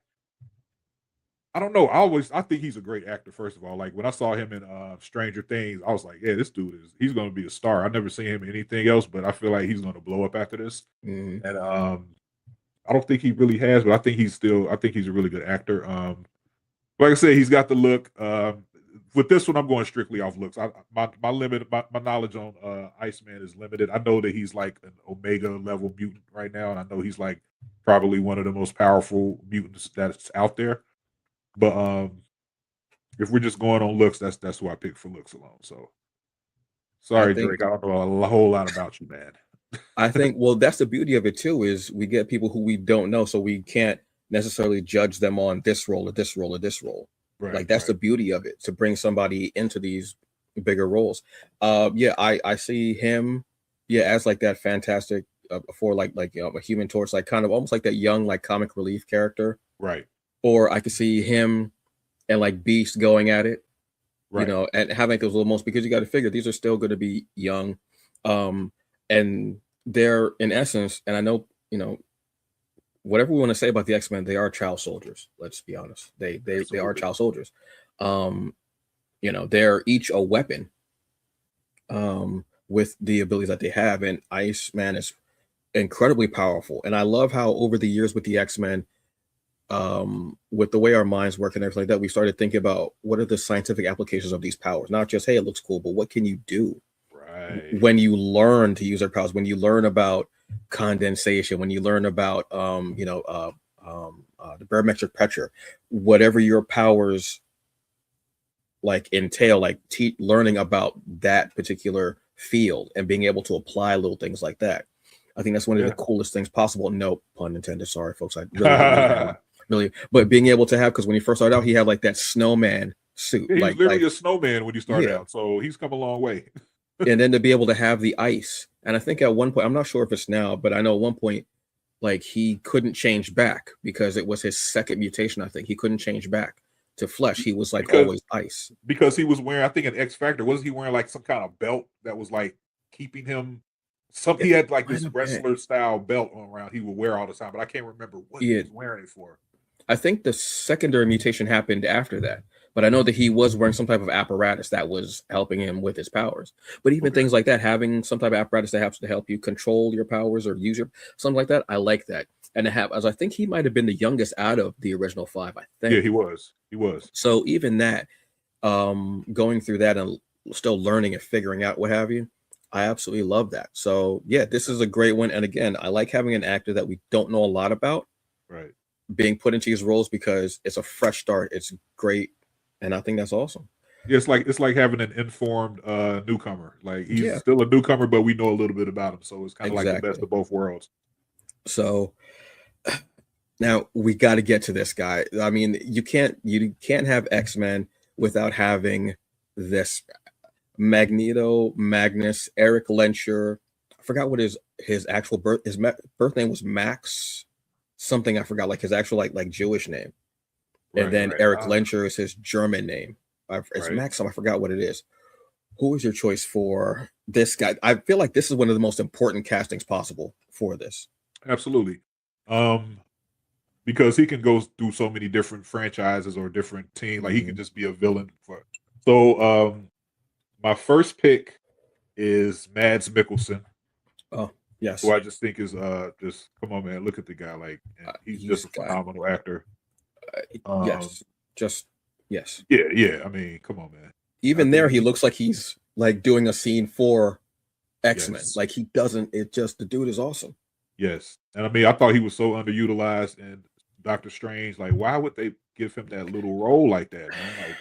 I don't know. I think he's a great actor. First of all, like when I saw him in Stranger Things, I was like, yeah, this dude he's going to be a star. I've never seen him in anything else, but I feel like he's going to blow up after this. And I don't think he really has, but I think he's a really good actor. Like I said, he's got the look. With this one, I'm going strictly off looks. My knowledge on Iceman is limited. I know that he's like an Omega level mutant right now, and I know he's like probably one of the most powerful mutants that's out there. But if we're just going on looks, that's who I picked for looks alone. So sorry, Drake, I don't know a whole lot about you, man. I think, well, that's the beauty of it too, is we get people who we don't know, so we can't necessarily judge them on this role or this role or this role. Right, like that's the beauty of it, to bring somebody into these bigger roles. Yeah, I see him Yeah, as like that fantastic for like a Human Torch, like kind of almost like that young like comic relief character. Right. Or I could see him and like Beast going at it, Right. and having those little moments, because you got to figure these are still going to be young, and they're in essence, and I know, whatever we want to say about the X-Men, they are child soldiers. Let's be honest, they are child soldiers. Um, they're each a weapon, with the abilities that they have, and Iceman is incredibly powerful. And I love how over the years with the X-Men, with the way our minds work and everything like that, we started thinking about what are the scientific applications of these powers. Not just, hey, it looks cool, but what can you do Right. when you learn to use their powers? When you learn about condensation, when you learn about the barometric pressure, whatever your powers like entail, like learning about that particular field and being able to apply little things like that. I think that's one of the coolest things possible. No pun intended. Sorry, folks. I really didn't mean that. Really, but being able to have, because when he first started out, he had like that snowman suit. Yeah, he's literally like a snowman when you start yeah. out, so he's come a long way. And then to be able to have the ice. And I think at one point, I'm not sure if it's now, but I know at one point, like he couldn't change back because it was his second mutation. I think he couldn't change back to flesh. He was like always ice. Because he was wearing, I think, an X Factor. Wasn't he wearing like some kind of belt that was like keeping him? He had like this wrestler style belt on around he would wear all the time, but I can't remember what he was wearing it for. I think the secondary mutation happened after that, but I know that he was wearing some type of apparatus that was helping him with his powers. But even things like that, having some type of apparatus that has to help you control your powers or use your something like that, I like that. And to have, as I think he might have been the youngest out of the original 5. I think. Yeah, he was. He was. So even that, going through that and still learning and figuring out what have you, I absolutely love that. So yeah, this is a great one. And again, I like having an actor that we don't know a lot about, right, being put into these roles because it's a fresh start. It's great, and I think that's awesome. Yeah, it's like having an informed newcomer. Like he's still a newcomer, but we know a little bit about him, so it's kind of like the best of both worlds. So now we got to get to this guy. I mean, you can't have X-Men without having this Magneto, Magnus, Eric Lencher. I forgot what his actual birth name was. Max something. I forgot, like his actual like Jewish name. And then Eric Lencher is his German name. It's Maxim. I forgot what it is. Who is your choice for this guy? I feel like this is one of the most important castings possible for this. Absolutely. Because he can go through so many different franchises or different teams. Like he can just be a villain for. So my first pick is Mads Mikkelsen. Oh, yes. Who I just think is just come on, man. Look at the guy. Like he's just a phenomenal actor. Yes. Just yes. Yeah. I mean, come on, man. Even there, he looks like he's like doing a scene for X-Men. Like he doesn't. It just the dude is awesome. Yes, and I mean, I thought he was so underutilized in Doctor Strange. Like, why would they give him that little role like that, man? Like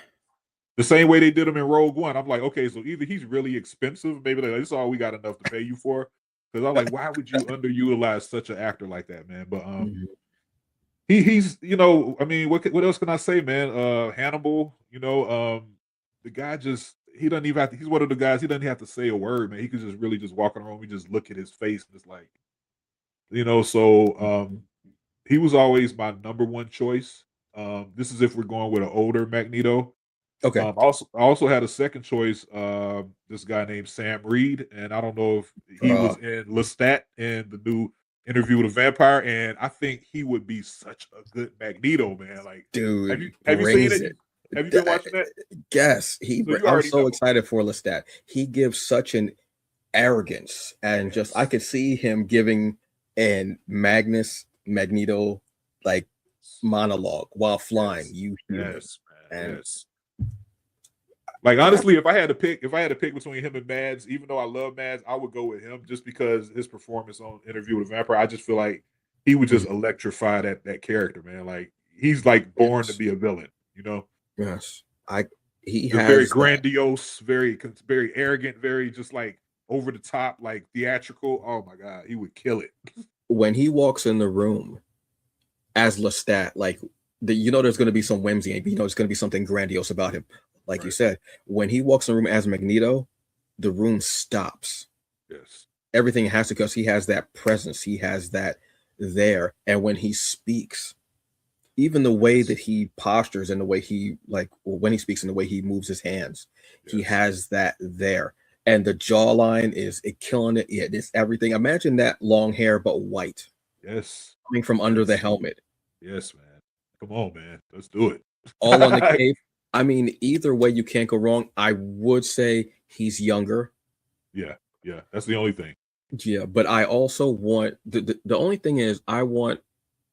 the same way they did him in Rogue One. I'm like, okay, so either he's really expensive, maybe like, this is all we got enough to pay you for. Because I'm like, why would you underutilize such an actor like that, man? But he's I mean, what else can I say, man? Hannibal, the guy just he doesn't even have to. He's one of the guys. He doesn't have to say a word, man. He could just really just walk around. We just look at his face and it's like, So he was always my number one choice. This is if we're going with an older Magneto. Okay. I also had a second choice. This guy named Sam Reed, and I don't know if he was in Lestat in the new Interview with a Vampire, and I think he would be such a good Magneto, man. Like, dude, have you seen it? Have you been watching that? Yes, I'm so excited for Lestat. He gives such an arrogance, and just I could see him giving an Magneto like monologue while flying. Yes. Like honestly, if I had to pick between him and Mads, even though I love Mads, I would go with him just because his performance on Interview with a Vampire. I just feel like he would just electrify that character, man. Like he's like born to be a villain, Yes, he's very grandiose, very arrogant, very just like over the top, like theatrical. Oh my god, he would kill it. When he walks in the room as Lestat, like there's going to be some whimsy, and there's going to be something grandiose about him. Like you said, when he walks in the room as Magneto, the room stops. Yes. everything has to, because he has that presence, he has that there. And when he speaks, even the way that he postures and the way he, like, when he speaks and the way he moves his hands, he Yes. has that there. And the jawline is it killing it. Yeah, it's everything. Imagine that long hair but white Yes. coming from under the Yes. helmet, Yes, man. Come on, man. Let's do it. all on the cape. I mean, either way, you can't go wrong. I would say he's younger. Yeah. Yeah. That's the only thing. Yeah, but I also want the only thing is I want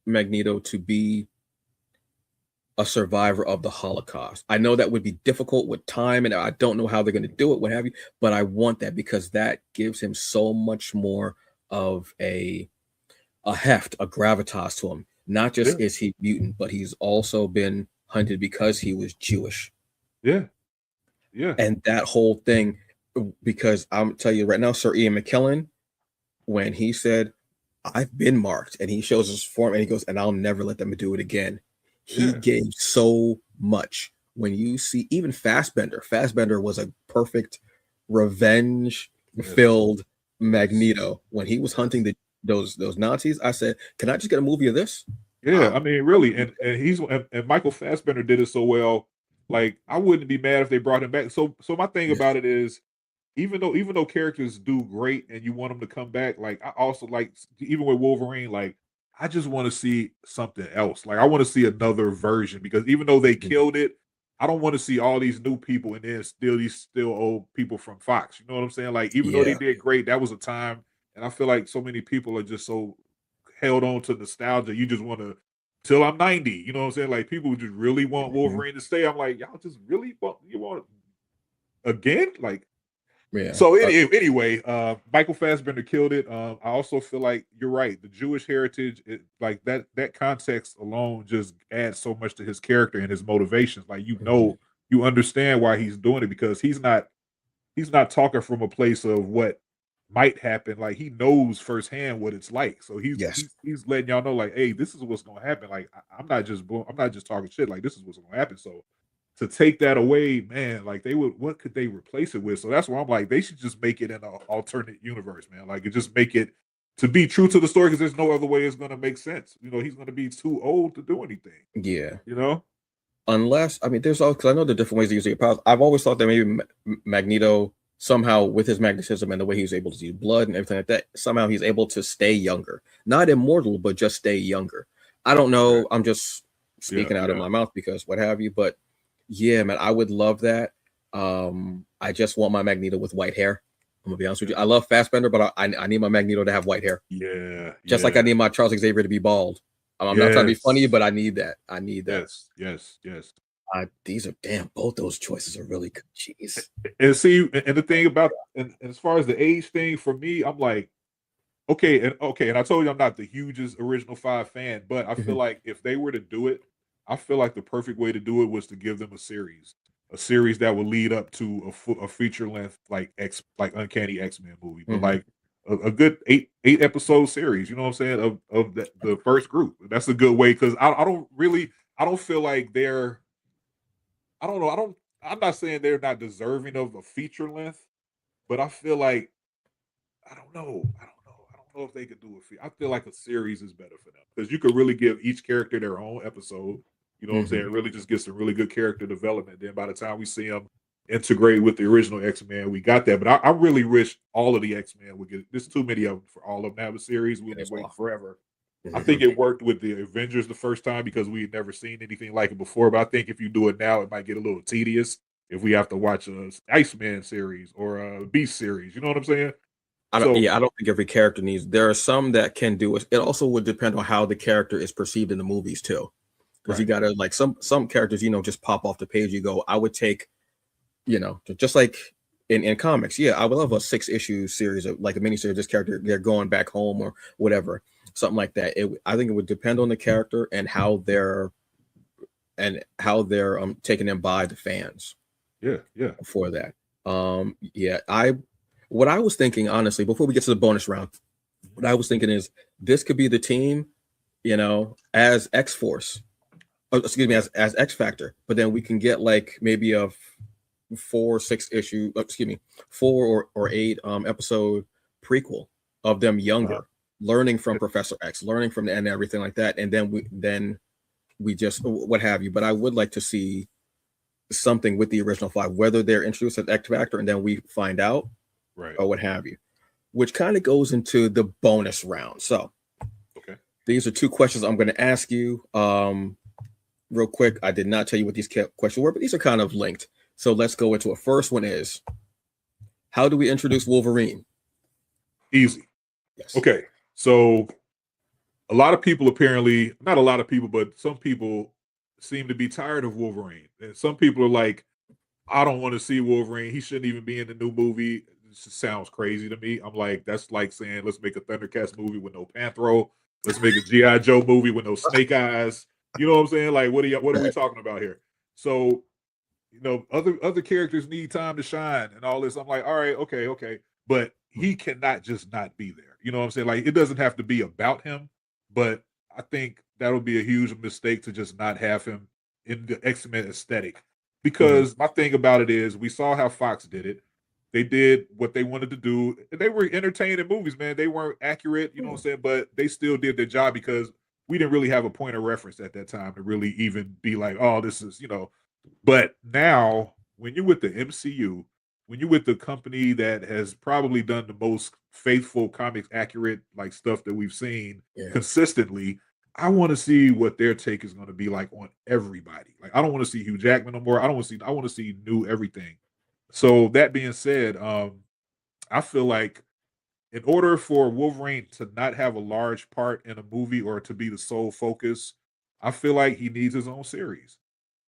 Magneto to be a survivor of the Holocaust. I know that would be difficult with time, and I don't know how they're going to do it, what have you, but I want that because that gives him so much more of a heft, a gravitas to him. Not just Yeah. is he mutant, but he's also been hunted because he was Jewish. Yeah. Yeah. And that whole thing, because I'm tell you right now, Sir Ian McKellen, when he said, I've been marked, and he shows his form and he goes, and I'll never let them do it again. He Yeah. gave so much. When you see even Fassbender was a perfect revenge filled Magneto. When he was hunting those Nazis, I said, can I just get a movie of this? Yeah, I mean, really, and Michael Fassbender did it so well. Like, I wouldn't be mad if they brought him back. So my thing about it is, even though characters do great and you want them to come back, like I also like even with Wolverine, like I just want to see something else. Like I want to see another version because even though they killed it, I don't want to see all these new people and then still old people from Fox. You know what I'm saying? Like even though they Yeah. did great, that was a time, and I feel like so many people are just so held on to nostalgia. You just want to till I'm 90. You know what I'm saying? Like people just really want Wolverine to stay. I'm like, y'all just really want again? Like Yeah. so anyway, Michael Fassbender killed it. I also feel like you're right. The Jewish heritage, like that context alone, just adds so much to his character and his motivations. Like you understand why he's doing it because he's not talking from a place of what might happen. Like he knows firsthand what it's like. So Yes. he's letting y'all know, like, hey, this is what's gonna happen. Like I'm not just talking shit. Like this is what's gonna happen. So to take that away, man, like what could they replace it with? So that's why I'm like, they should just make it in an alternate universe, man. Like, just make it to be true to the story because there's no other way it's going to make sense. He's going to be too old to do anything. Yeah. Unless, I mean, there's all, because I know the different ways to use your powers. I've always thought that maybe Magneto somehow, with his magnetism and the way he was able to see blood and everything like that, somehow he's able to stay younger, not immortal, but just stay younger. I don't know. I'm just speaking out of my mouth because what have you, but yeah, man, I would love that. I just want my Magneto with white hair. I'm gonna be honest with you. I love Fassbender, but I need my Magneto to have white hair. Yeah. Just like I need my Charles Xavier to be bald. I'm not trying to be funny, but I need that. Yes. These are both those choices are really good. Jeez. And see, and the thing about, and as far as the age thing, for me, I'm like, okay, and I told you I'm not the hugest original 5 fan, but I feel like if they were to do it, I feel like the perfect way to do it was to give them a series that would lead up to a feature length like Uncanny X-Men movie, but like a good eight episode series. You know what I'm saying? Of the first group. That's a good way because I don't feel like they're. I don't know. I'm not saying they're not deserving of a feature length, but I feel like I don't know. I don't know if they could do it. I feel like a series is better for them because you could really give each character their own episode. You know what I'm saying? Really just get some really good character development. Then by the time we see them integrate with the original X-Men, we got that. But I really wish all of the X-Men would get. There's too many of them for all of them to have a series. We'll be waiting forever. I think it worked with the Avengers the first time because we had never seen anything like it before. But I think if you do it now, it might get a little tedious if we have to watch a Iceman series or a Beast series. You know what I'm saying? I don't think every character needs. There are some that can do it. It also would depend on how the character is perceived in the movies too, because you gotta like some characters, just pop off the page. You go, I would take, just like in comics. Yeah, I would love a 6-issue series of like a miniseries. This character they're going back home or whatever, something like that. I think it would depend on the character and how they're taken in by the fans. Yeah. For that, what I was thinking, honestly, before we get to the bonus round, what I was thinking is this could be the team, as X-Force, as X Factor, but then we can get like maybe a 4 or 8 episode prequel of them younger, learning from Professor X, learning from and everything like that, and then we just what have you. But I would like to see something with the original five, whether they're introduced as X Factor and then we find out, Right. or what have you, which kind of goes into the bonus round. So, okay, these are two questions I'm going to ask you. Real quick, I did not tell you what these questions were, but these are kind of linked. So let's go into it. First one is, how do we introduce Wolverine? Easy. Yes. Okay, so a lot of people apparently, not a lot of people, but some people seem to be tired of Wolverine. And some people are like, I don't want to see Wolverine. He shouldn't even be in the new movie. It just sounds crazy to me. I'm like, that's like saying, let's make a Thundercats movie with no Panthro. Let's make a G.I. Joe movie with no Snake Eyes. You know what I'm saying? Like, what are we talking about here? So, other characters need time to shine and all this. I'm like, all right, okay. But he cannot just not be there. You know what I'm saying? Like, it doesn't have to be about him, but I think that'll be a huge mistake to just not have him in the X-Men aesthetic. Because my thing about it is, we saw how Fox did it. They did what they wanted to do. And they were entertaining movies, man. They weren't accurate, you know what I'm saying? But they still did their job because we didn't really have a point of reference at that time to really even be like, oh, this is, But now, when you're with the MCU, when you're with the company that has probably done the most faithful comics accurate like stuff that we've seen consistently, I want to see what their take is going to be like on everybody. Like, I don't want to see Hugh Jackman no more. I want to see new everything. So that being said, I feel like in order for Wolverine to not have a large part in a movie or to be the sole focus, I feel like he needs his own series.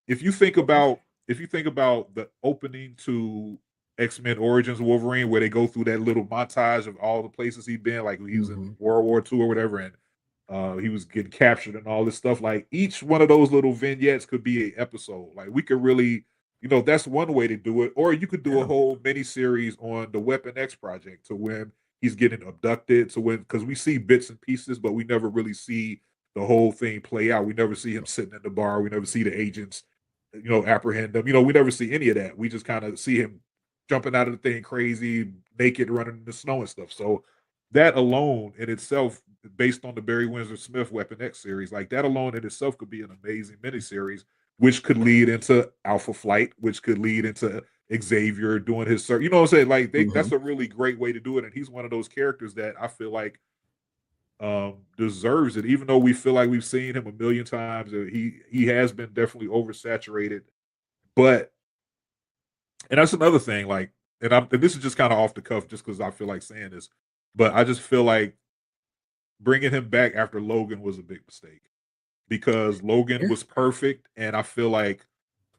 If you think about the opening to X-Men Origins Wolverine, where they go through that little montage of all the places he'd been, like he was in World War II or whatever, and he was getting captured and all this stuff. Like, each one of those little vignettes could be an episode. Like, we could really, that's one way to do it. Or you could do a whole mini series on the Weapon X project, to when he's getting abducted, because we see bits and pieces, but we never really see the whole thing play out. We never see him sitting in the bar. We never see the agents, apprehend them. We never see any of that. We just kind of see him jumping out of the thing crazy, naked, running in the snow and stuff. So that alone in itself, based on the Barry Windsor Smith Weapon X series, like that alone in itself could be an amazing miniseries, which could lead into Alpha Flight, which could lead into Xavier doing his search. You know what I'm saying? Like, that's a really great way to do it. And he's one of those characters that I feel like deserves it, even though we feel like we've seen him a million times. He has been definitely oversaturated. But, and that's another thing, like, and this is just kind of off the cuff just because I feel like saying this, but I just feel like bringing him back after Logan was a big mistake, because Logan was perfect, and I feel like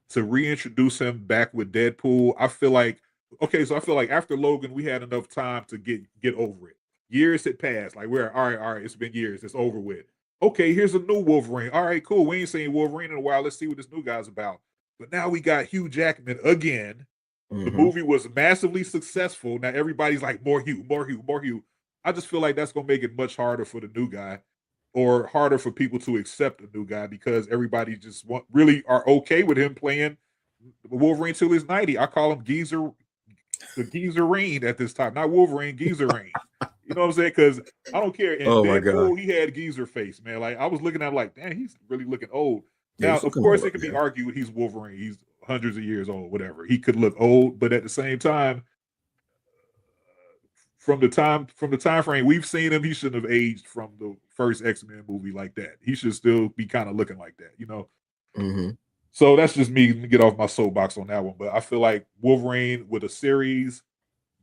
to reintroduce him back with Deadpool, I feel like after Logan, we had enough time to get over it. Years had passed. Like, we're all right, it's been years, it's over with. Okay, here's a new Wolverine. All right, cool. We ain't seen Wolverine in a while. Let's see what this new guy's about. But now we got Hugh Jackman again. The movie was massively successful. Now everybody's like, more Hugh, more Hugh, more Hugh. I just feel like that's gonna make it much harder for the new guy, or harder for people to accept a new guy, because everybody just really are okay with him playing Wolverine till he's 90. I call him Geezer Rain at this time, not Wolverine, Geezer Rain. You know what I'm saying? Because I don't care. In Deadpool, he had geezer face, man. Like, I was looking at him like, damn, he's really looking old. Now, of course, it can be argued he's Wolverine. He's hundreds of years old, whatever. He could look old, but at the same time, from the time frame we've seen him, he shouldn't have aged from the first X-Men movie like that. He should still be kind of looking like that, So that's just me. Get off my soapbox on that one. But I feel like Wolverine with a series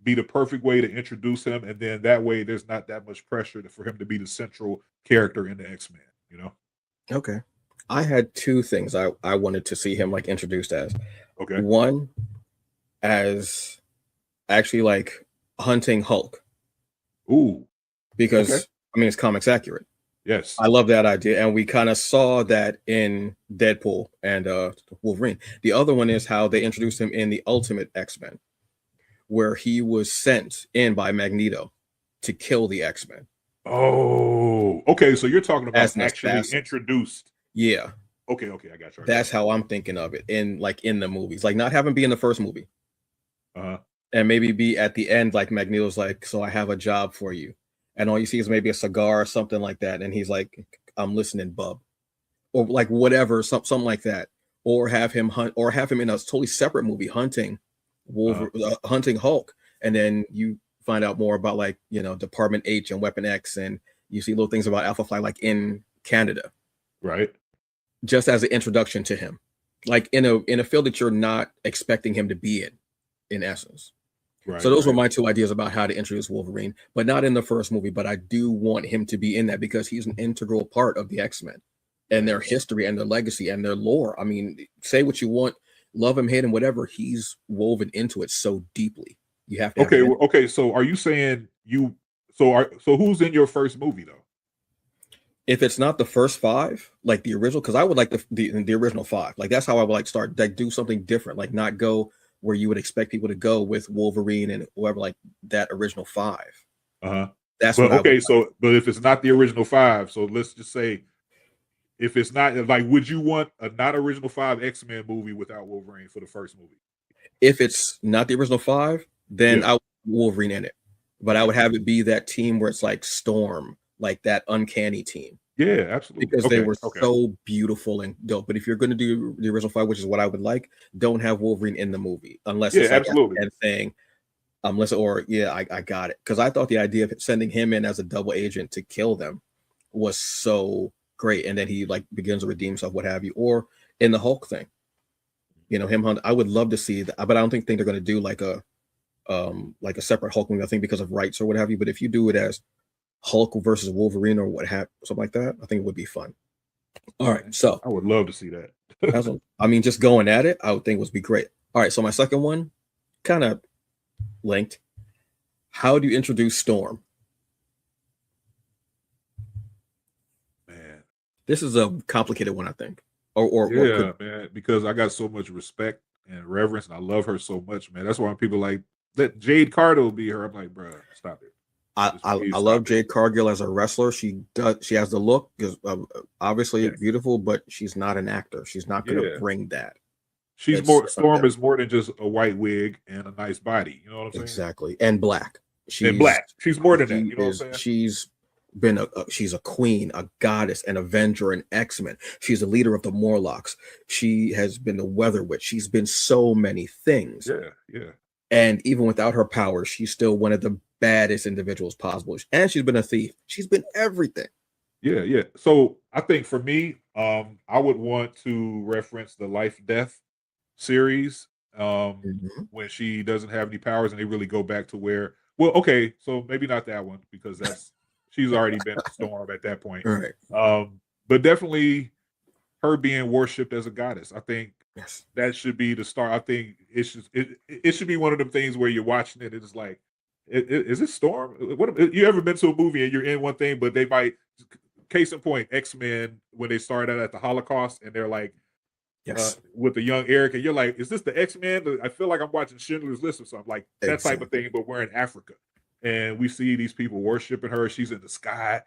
be the perfect way to introduce him, and then that way there's not that much pressure for him to be the central character in the X-Men. Okay. I had two things I wanted to see him like introduced as. Okay. One, as actually like hunting Hulk. Ooh. Because I mean, it's comics accurate. Yes. I love that idea. And we kind of saw that in Deadpool and Wolverine. The other one is how they introduced him in the Ultimate X-Men, where he was sent in by Magneto to kill the X-Men. Oh, okay. So you're talking about actually introduced. Yeah. Okay, I got you. That's how I'm thinking of it in the movies, like not having be in the first movie. and maybe be at the end like Magneto's like, so I have a job for you, and all you see is maybe a cigar or something like that, and he's like, I'm listening, bub, or like whatever, something like that, or have him hunt, or have him in a totally separate movie hunting hunting Hulk, and then you find out more about like Department H and Weapon X, and you see little things about Alpha Flight like in Canada, Right. just as an introduction to him, like in a field that you're not expecting him to be in essence. So Right. those were Right. my two ideas about how to introduce Wolverine, but not in the first movie. But I do want him to be in that because he's an integral part of the X-Men and their Yes. history and their legacy and their lore. I mean, say what you want, love him, hate him, whatever. He's woven into it so deeply. You have to have Okay. him in. Well, okay. So are you saying you? So who's in your first movie though? If it's not the first five, like the original, because I would like the original five. Like that's how I would like start. Like do something different. Like not go where you would expect people to go with Wolverine and whoever, like that original five. Uh-huh. That's But what I would okay, like. so but if it's not the original five, so let's just say if it's not like, would you want a not original five X-Men movie without Wolverine for the first movie? If it's not the original five, then Yeah. I would Wolverine in it. But I Okay. would have it be that team where it's like Storm, like that uncanny team, Yeah, absolutely. because they Okay. were Okay. so beautiful and dope. But if you're going to do the original five, which is what I would like, don't have Wolverine in the movie unless Yeah, it's like at absolutely. the end saying, listen, or yeah, I got it. Because I thought the idea of sending him in as a double agent to kill them was so great. And then he like begins to redeem himself, what have you, or in the Hulk thing, him hunt. I would love to see that, but I don't think they're going to do like a separate Hulk movie, I think because of rights or what have you. But if you do it as Hulk versus Wolverine or something like that, I think it would be fun. All right, so I would love to see that. that's I mean, just going at it, I would think would be great. All right, so my second one, kind of linked. How do you introduce Storm? Man. This is a complicated one, I think. Or Yeah, man, because I got so much respect and reverence and I love her so much, man. That's why when people like let Jade Cardo be her, I'm like, bro, stop it. Just I please love stop it. Jade Cargill as a wrestler. She has the look, is obviously Yeah. beautiful, but she's not an actor. She's not going to Yeah. bring that. She's It's more Storm is more than just a white wig and a nice body. You know what I'm saying? exactly, and black. And black. She's more than that. She You know what I'm is. saying? She's been she's a queen, a goddess, an Avenger, an X-Men. She's a leader of the Morlocks. She has been the Weather Witch. She's been so many things. Yeah, yeah. And even without her powers, she's still one of the baddest individuals possible. And she's been a thief. She's been everything. Yeah, yeah. So I think for me, I would want to reference the Life Death series, Mhm. when she doesn't have any powers and they really go back to where, well, okay, so maybe not that one because she's already been Storm at that point. All right. But definitely her being worshipped as a goddess. I think Yes. that should be the start. I think it should be one of them things where you're watching it. It's like, is it Storm? What you ever been to a movie and you're in one thing, but they might. Case in point, X-Men when they started out at the Holocaust and they're like Yes. with the young Eric, and you're like, is this the X-Men? I feel like I'm watching Schindler's List or something like that type of Exactly. thing. But we're in Africa, and we see these people worshiping her. She's in the sky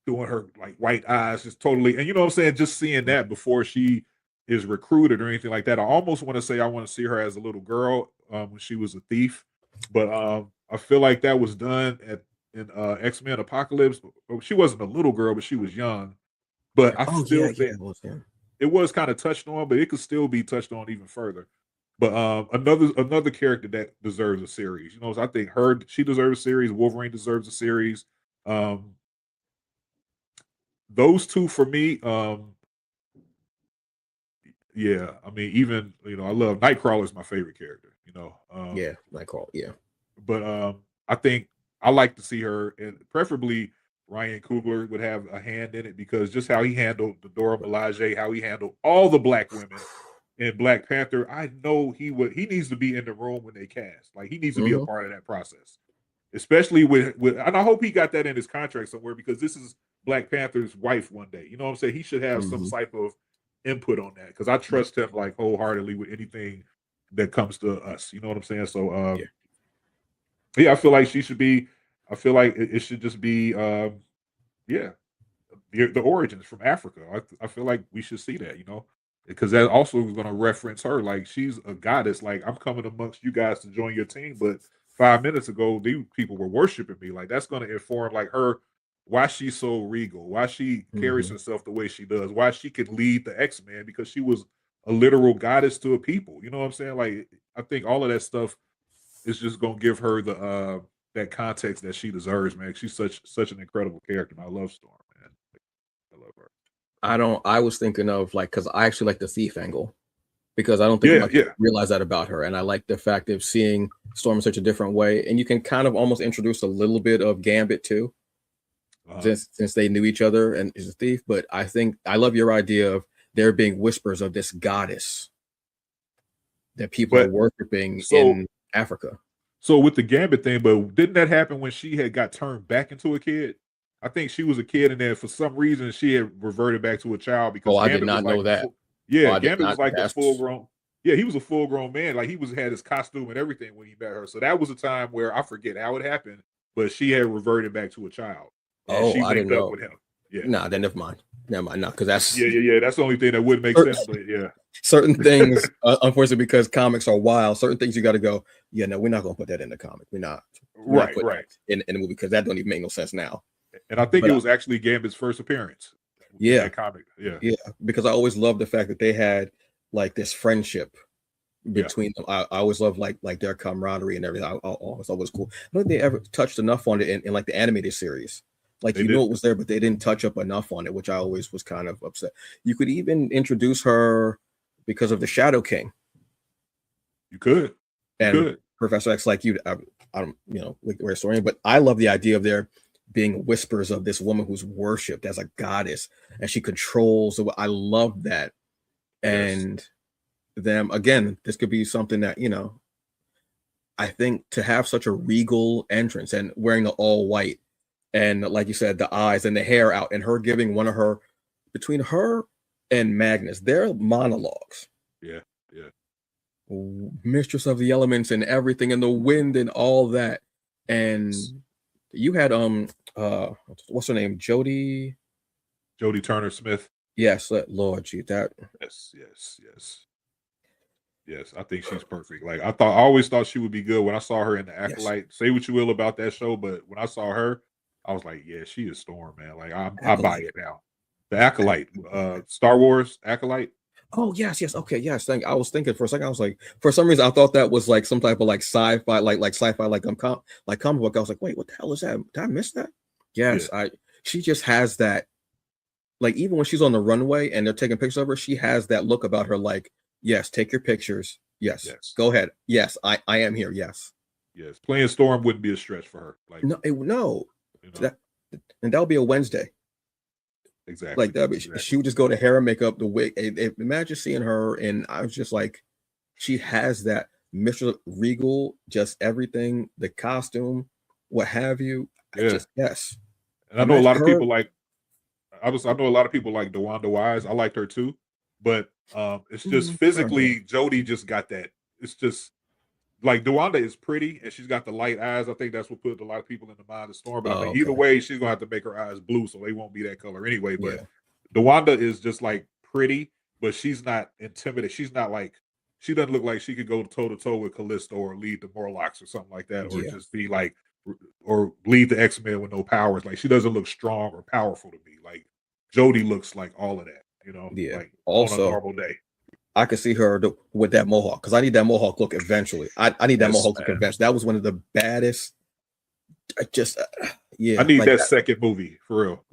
doing her like white eyes, just totally. And you know what I'm saying? Just seeing that before she is recruited or anything like that. I almost want to say I want to see her as a little girl when she was a thief, but I feel like that was done in X-Men Apocalypse. She wasn't a little girl, but she was young. But I Oh still yeah, yeah. think Yeah. it was kind of touched on, but it could still be touched on even further. But another character that deserves a series. You know, so I think she deserves a series. Wolverine deserves a series. Um, those two for me. Yeah, I mean, even I love Nightcrawler is my favorite character. Yeah. Nightcrawler. Yeah. But I think I like to see her, and preferably Ryan Coogler would have a hand in it because just how he handled the Dora Milaje, how he handled all the black women in Black Panther, I know he would. He needs to be in the room when they cast. Like he needs to be a Mhm. part of that process, especially with. And I hope he got that in his contract somewhere because this is Black Panther's wife one day. You know what I'm saying? He should have some Mhm. type of input on that because I Yeah. trust him like wholeheartedly with anything that comes to us. You know what I'm saying? So Yeah. yeah, I feel like she should be. I feel like it should just be, yeah, the origins from Africa. I feel like we should see that. because that also is going to reference her. Like she's a goddess. Like I'm coming amongst you guys to join your team, but 5 minutes ago these people were worshiping me. Like that's going to inform like her why she's so regal, why she carries Mhm. herself the way she does, why she could lead the X-Men because she was a literal goddess to a people. You know what I'm saying? Like I think all of that stuff is just going to give her the that context that she deserves, man. She's such an incredible character. And I love Storm, man. I love her. I was thinking of like because I actually like the thief angle because I don't think Yeah, much yeah. realize that about her, and I like the fact of seeing Storm in such a different way, and you can kind of almost introduce a little bit of Gambit too, Uh-huh. since they knew each other and is a thief. But I think I love your idea of there being whispers of this goddess that people are But worshiping so in Africa. so with the Gambit thing, but didn't that happen when she had got turned back into a kid? I think she was a kid, and then for some reason she had reverted back to a child Oh, because I did Gambit was not like know a that. full, Oh, yeah, I did Gambit was not. like a full That's grown, yeah, he was a full grown man. Like he was had his costume and everything when he met her. So that was a time where I forget how it happened, but she had reverted back to a child, and oh, she I linked didn't up know. with him. Yeah, Nah, then never mind. Never mind. No, because that's yeah. That's the only thing that would make sense. But yeah, certain things, unfortunately, because comics are wild. Certain things you got to go. Yeah, no, we're not gonna put that in the comic. We're not right, putting right. that in the movie because that don't even make no sense now. And I think But it was actually Gambit's first appearance in yeah, that comic. Yeah, yeah, because I always loved the fact that they had like this friendship yeah. between them. I always loved like their camaraderie and everything. I always thought it was cool. I don't think they ever touched enough on it in like the animated series. Like They you know did. it was there, but they didn't touch up enough on it, which I always was kind of upset. You could even introduce her because of the Shadow King You could. You and could. Professor X, like you. I don't, like the historian, but I love the idea of there being whispers of this woman who's worshipped as a goddess and she controls the. I love that, Yes. and them again. This could be something that I think to have such a regal entrance and wearing the all white and like you said, the eyes and the hair out, and her giving one of her between her and Magnus, their monologues, Yeah. Yeah. mistress of the elements and everything, and the wind and all that. Yes. And you had what's her name? Jodie. Jodie Turner Smith. Yes, Lord, gee, that Yes. Yes. Yes. Yes. I think she's perfect. Like I always thought she would be good when I saw her in the yes, Acolyte. Say what you will about that show, but when I saw her, I was like, yeah, she is Storm, man. Like I buy acolyte. it now. The Acolyte, Star Wars Acolyte. Oh yes, yes, okay, yes. Thank. I was thinking for a second. I was like, for some reason, I thought that was like some type of like sci-fi, like sci-fi, like comic book. I was like, wait, what the hell is that? Did I miss that? Yeah. Yes, I. She just has that. Like even when she's on the runway and they're taking pictures of her, she has that look about her. Like, yes, take your pictures. Yes, Yes. go ahead. Yes, I am here. Yes. Yes. Playing Storm wouldn't be a stretch for her. Like No. you know. That and that'll be a Wednesday. Exactly. Like that, she Exactly. would just go to hair and makeup, the wig. Imagine seeing her, and I was just like, she has that Mr. Regal, just everything, the costume, what have you. I Yeah. just yes, And I know a imagine lot of her. people like I know a lot of people like DeWanda Wise. I liked her too, but it's just Her. physically Jodie just got that. It's just like DeWanda is pretty and she's got the light eyes. I think that's what put a lot of people in the mind of Storm. But I Oh, think either okay, way, she's gonna have to make her eyes blue, so they won't be that color anyway. But yeah, DeWanda is just like pretty, but she's not intimidating. She's not like she doesn't look like she could go toe to toe with Callisto or lead the Morlocks or something like that, or yeah, just be like or lead the X-Men with no powers. Like she doesn't look strong or powerful to me. Like Jodie looks like all of that, yeah. like on a Also, normal day. I could see her with that mohawk because I need that mohawk look eventually. I need that Yes, mohawk look man. eventually. That was one of the baddest. I just I yeah, need like that second movie for real.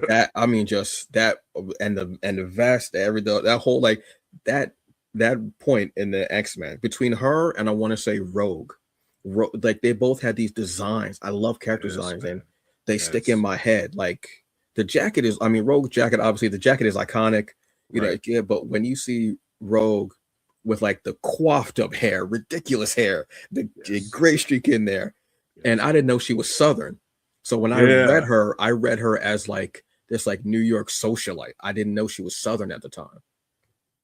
that. I mean, just that and the vest, that whole like that that point in the X-Men between her and I want to say Rogue, like they both had these designs. I love character Yes, designs and man. they stick in Yes. my head. Like the jacket is, I mean, Rogue jacket. Obviously, the jacket is iconic, Right. yeah. But when you see Rogue with like the coiffed up hair, ridiculous hair, the Yes. gray streak in there, and Yes. I didn't know she was Southern. So when Yeah. I read her as like this like New York socialite. I didn't know she was Southern at the time,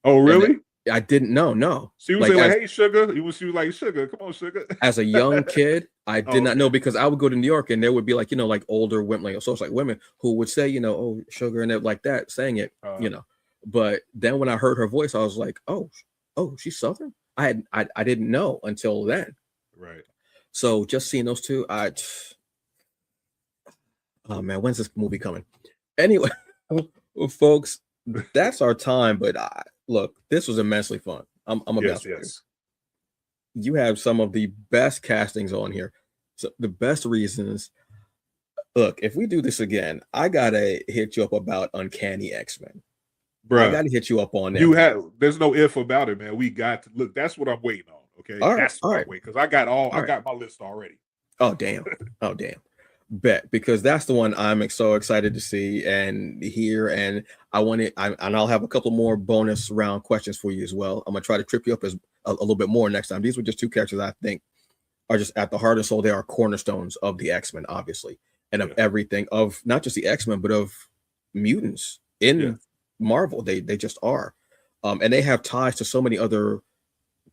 Oh, and really? I didn't know. No, She was like saying like, "Hey, sugar." She was like, "Sugar, come on, sugar." as a young kid, I Oh, did not know okay. because I would go to New York and there would be like like older women, like socialite women who would say oh sugar and like that, saying it, Uh, But then when I heard her voice, I was like, oh, she's Southern. I didn't know until then. Right. So just seeing those two, oh man, when's this movie coming? Anyway, well, folks, that's our time. But look, this was immensely fun. I'm a Yes, best with you. yes. You have some of the best castings on here. So the best reasons. Look, if we do this again, I gotta hit you up about Uncanny X-Men. I Bruh, gotta hit you up on you them. have there's no if about it, man. We got to look, that's what I'm waiting on. Okay. All right, That's all what right, I'm waiting, because I got all I right. got my list already. Oh damn. Oh damn. Bet, because that's the one I'm so excited to see and hear, and and I'll have a couple more bonus round questions for you as well. I'm gonna try to trip you up as a little bit more next time. These were just two characters I think are just at the heart and soul. They are cornerstones of the X-Men, obviously, and of Yeah. everything, of not just the X-Men, but of mutants Yeah. in Marvel. They just are, and they have ties to so many other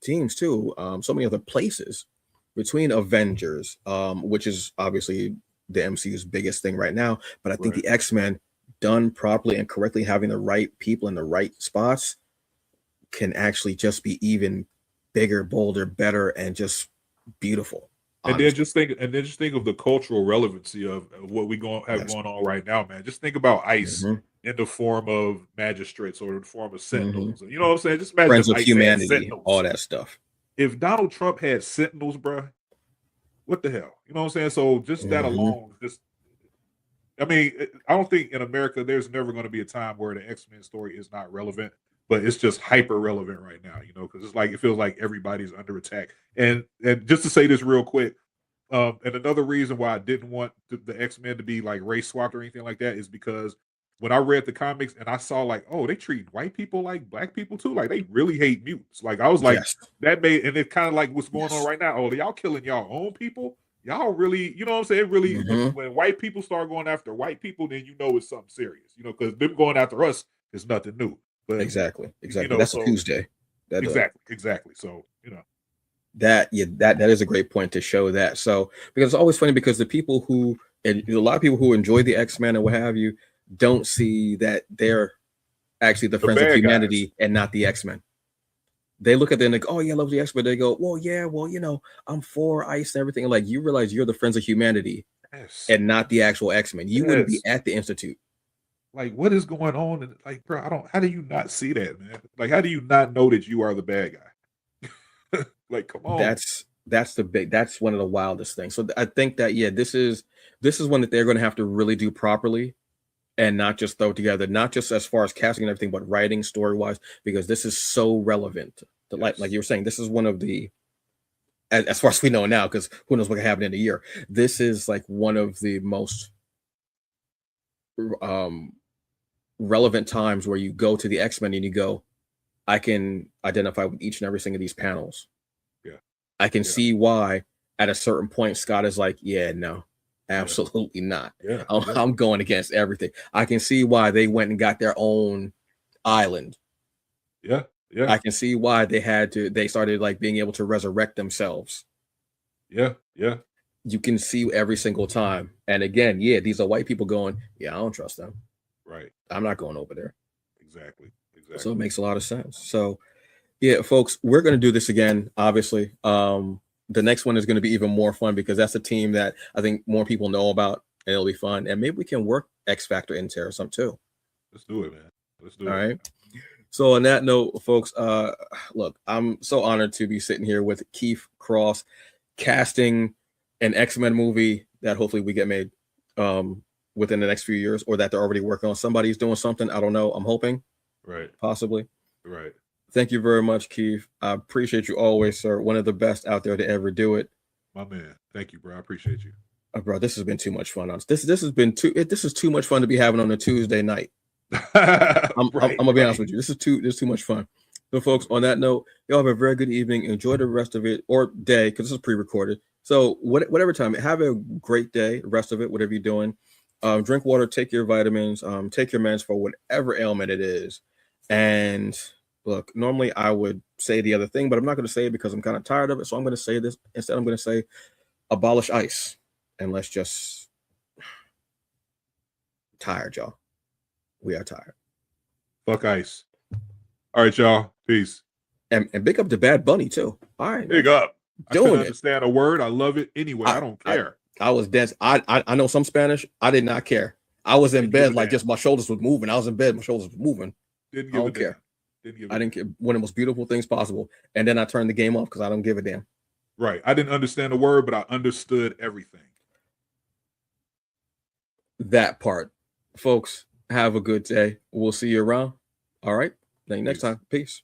teams too, so many other places between Avengers, which is obviously the MCU's biggest thing right now. But I think Right. the X-Men, done properly and correctly, having the right people in the right spots, can actually just be even bigger, bolder, better, and just beautiful. And then Honestly, just think of the cultural relevancy of what we have yes. going on right now, man. Just think about ICE Mhm, in the form of magistrates or in the form of mhm. sentinels. You know what I'm saying? Just imagine Friends if of ICE had Humanity, all sentinels. that stuff. If Donald Trump had sentinels, bruh, what the hell? You know what I'm saying? So just that Mhm, alone, just I mean, I don't think in America there's never going to be a time where the X-Men story is not relevant, but it's just hyper relevant right now, you know, because it's like it feels like everybody's under attack. And just to say this real quick, and another reason why I didn't want the X-Men to be like race swapped or anything like that is because when I read the comics and I saw like, oh, they treat white people like black people too, like they really hate mutants. Like I was like, yes, that made, and it's kind of like what's going on yes. right now. Oh, y'all killing y'all own people. Y'all really, you know what I'm saying? Really, Mhm. when white people start going after white people, then you know it's something serious, you know, because them going after us is nothing new. But Exactly, you exactly. know, That's a so Tuesday. That exactly. So you know, that yeah, that is a great point to show that. So because it's always funny because the people who and a lot of people who enjoy the X-Men and what have you don't see that they're actually the the friends of bad guys. humanity and not the X-Men. They look at them and like, oh yeah, I love the X-Men. They go, well, yeah, well, I'm for ICE and everything. And like you realize you're the friends of humanity Yes, and not the actual X-Men. You wouldn't be yes. at the institute. Like, what is going on? And like, bro, I don't. How do you not see that, man? Like, how do you not know that you are the bad guy? Like, come on. That's one of the wildest things. So I think that yeah, this is one that they're going to have to really do properly and not just throw together, not just as far as casting and everything, but writing story wise, because this is so relevant. To, like Yes. you were saying, this is one of the as far as we know now, because who knows what can happen in a year. This is like one of the most um, relevant times where you go to the X-Men and you go, I can identify with each and every single of these panels. Yeah. I can Yeah. see why at a certain point Scott is like, yeah, no, Yeah. absolutely not. Yeah. Yeah. I'm going against everything. I can see why they went and got their own island. Yeah. Yeah. I can see why they started like being able to resurrect themselves. Yeah. Yeah. You can see every single time. And again, yeah, these are white people going, yeah, I don't trust them. Right. I'm not going over there. Exactly. So it Exactly. makes a lot of sense. So yeah, folks, we're going to do this again, obviously. The next one is going to be even more fun because that's a team that I think more people know about and it'll be fun. And maybe we can work X Factor into or something too. Let's do it, man. Let's All do it. right. So on that note, folks, look, I'm so honored to be sitting here with Keef Cross casting an X-Men movie that hopefully we get made within the next few years or that they're already working on. Somebody's doing something. I don't know. I'm hoping, Right. possibly. Right. Thank you very much, Keith. I appreciate you always, sir. One of the best out there to ever do it. My man. Thank you, bro. I appreciate you. Bro, this has been too much fun. This has been this is too much fun to be having on a Tuesday night. I'm Right. gonna be honest Right. with you. This is too much fun. So, folks, on that note, y'all have a very good evening. Enjoy the rest of it or day because this is pre-recorded. So, whatever time, have a great day. The rest of it, whatever you're doing, drink water, take your vitamins, take your meds for whatever ailment it is. And look, normally I would say the other thing, but I'm not going to say it because I'm kind of tired of it. So I'm going to say this instead. I'm going to say abolish ICE and let's just tired, y'all. We are tired. Fuck ice. All right, y'all. Peace. And big up to Bad Bunny too. All right, Big up. I couldn't doing it. understand a word. I love it anyway. I don't care. I was dense. I know some Spanish. I did not care. I was in Didn't give bed a like damn. just my shoulders was moving. I was in bed, my shoulders were moving. Didn't I give a don't damn. care. Didn't give a I didn't damn. care. One of the most beautiful things possible. And then I turned the game off because I don't give a damn. Right. I didn't understand the word, but I understood everything. That part. Folks, have a good day. We'll see you around. All right. Next Peace. time. Peace.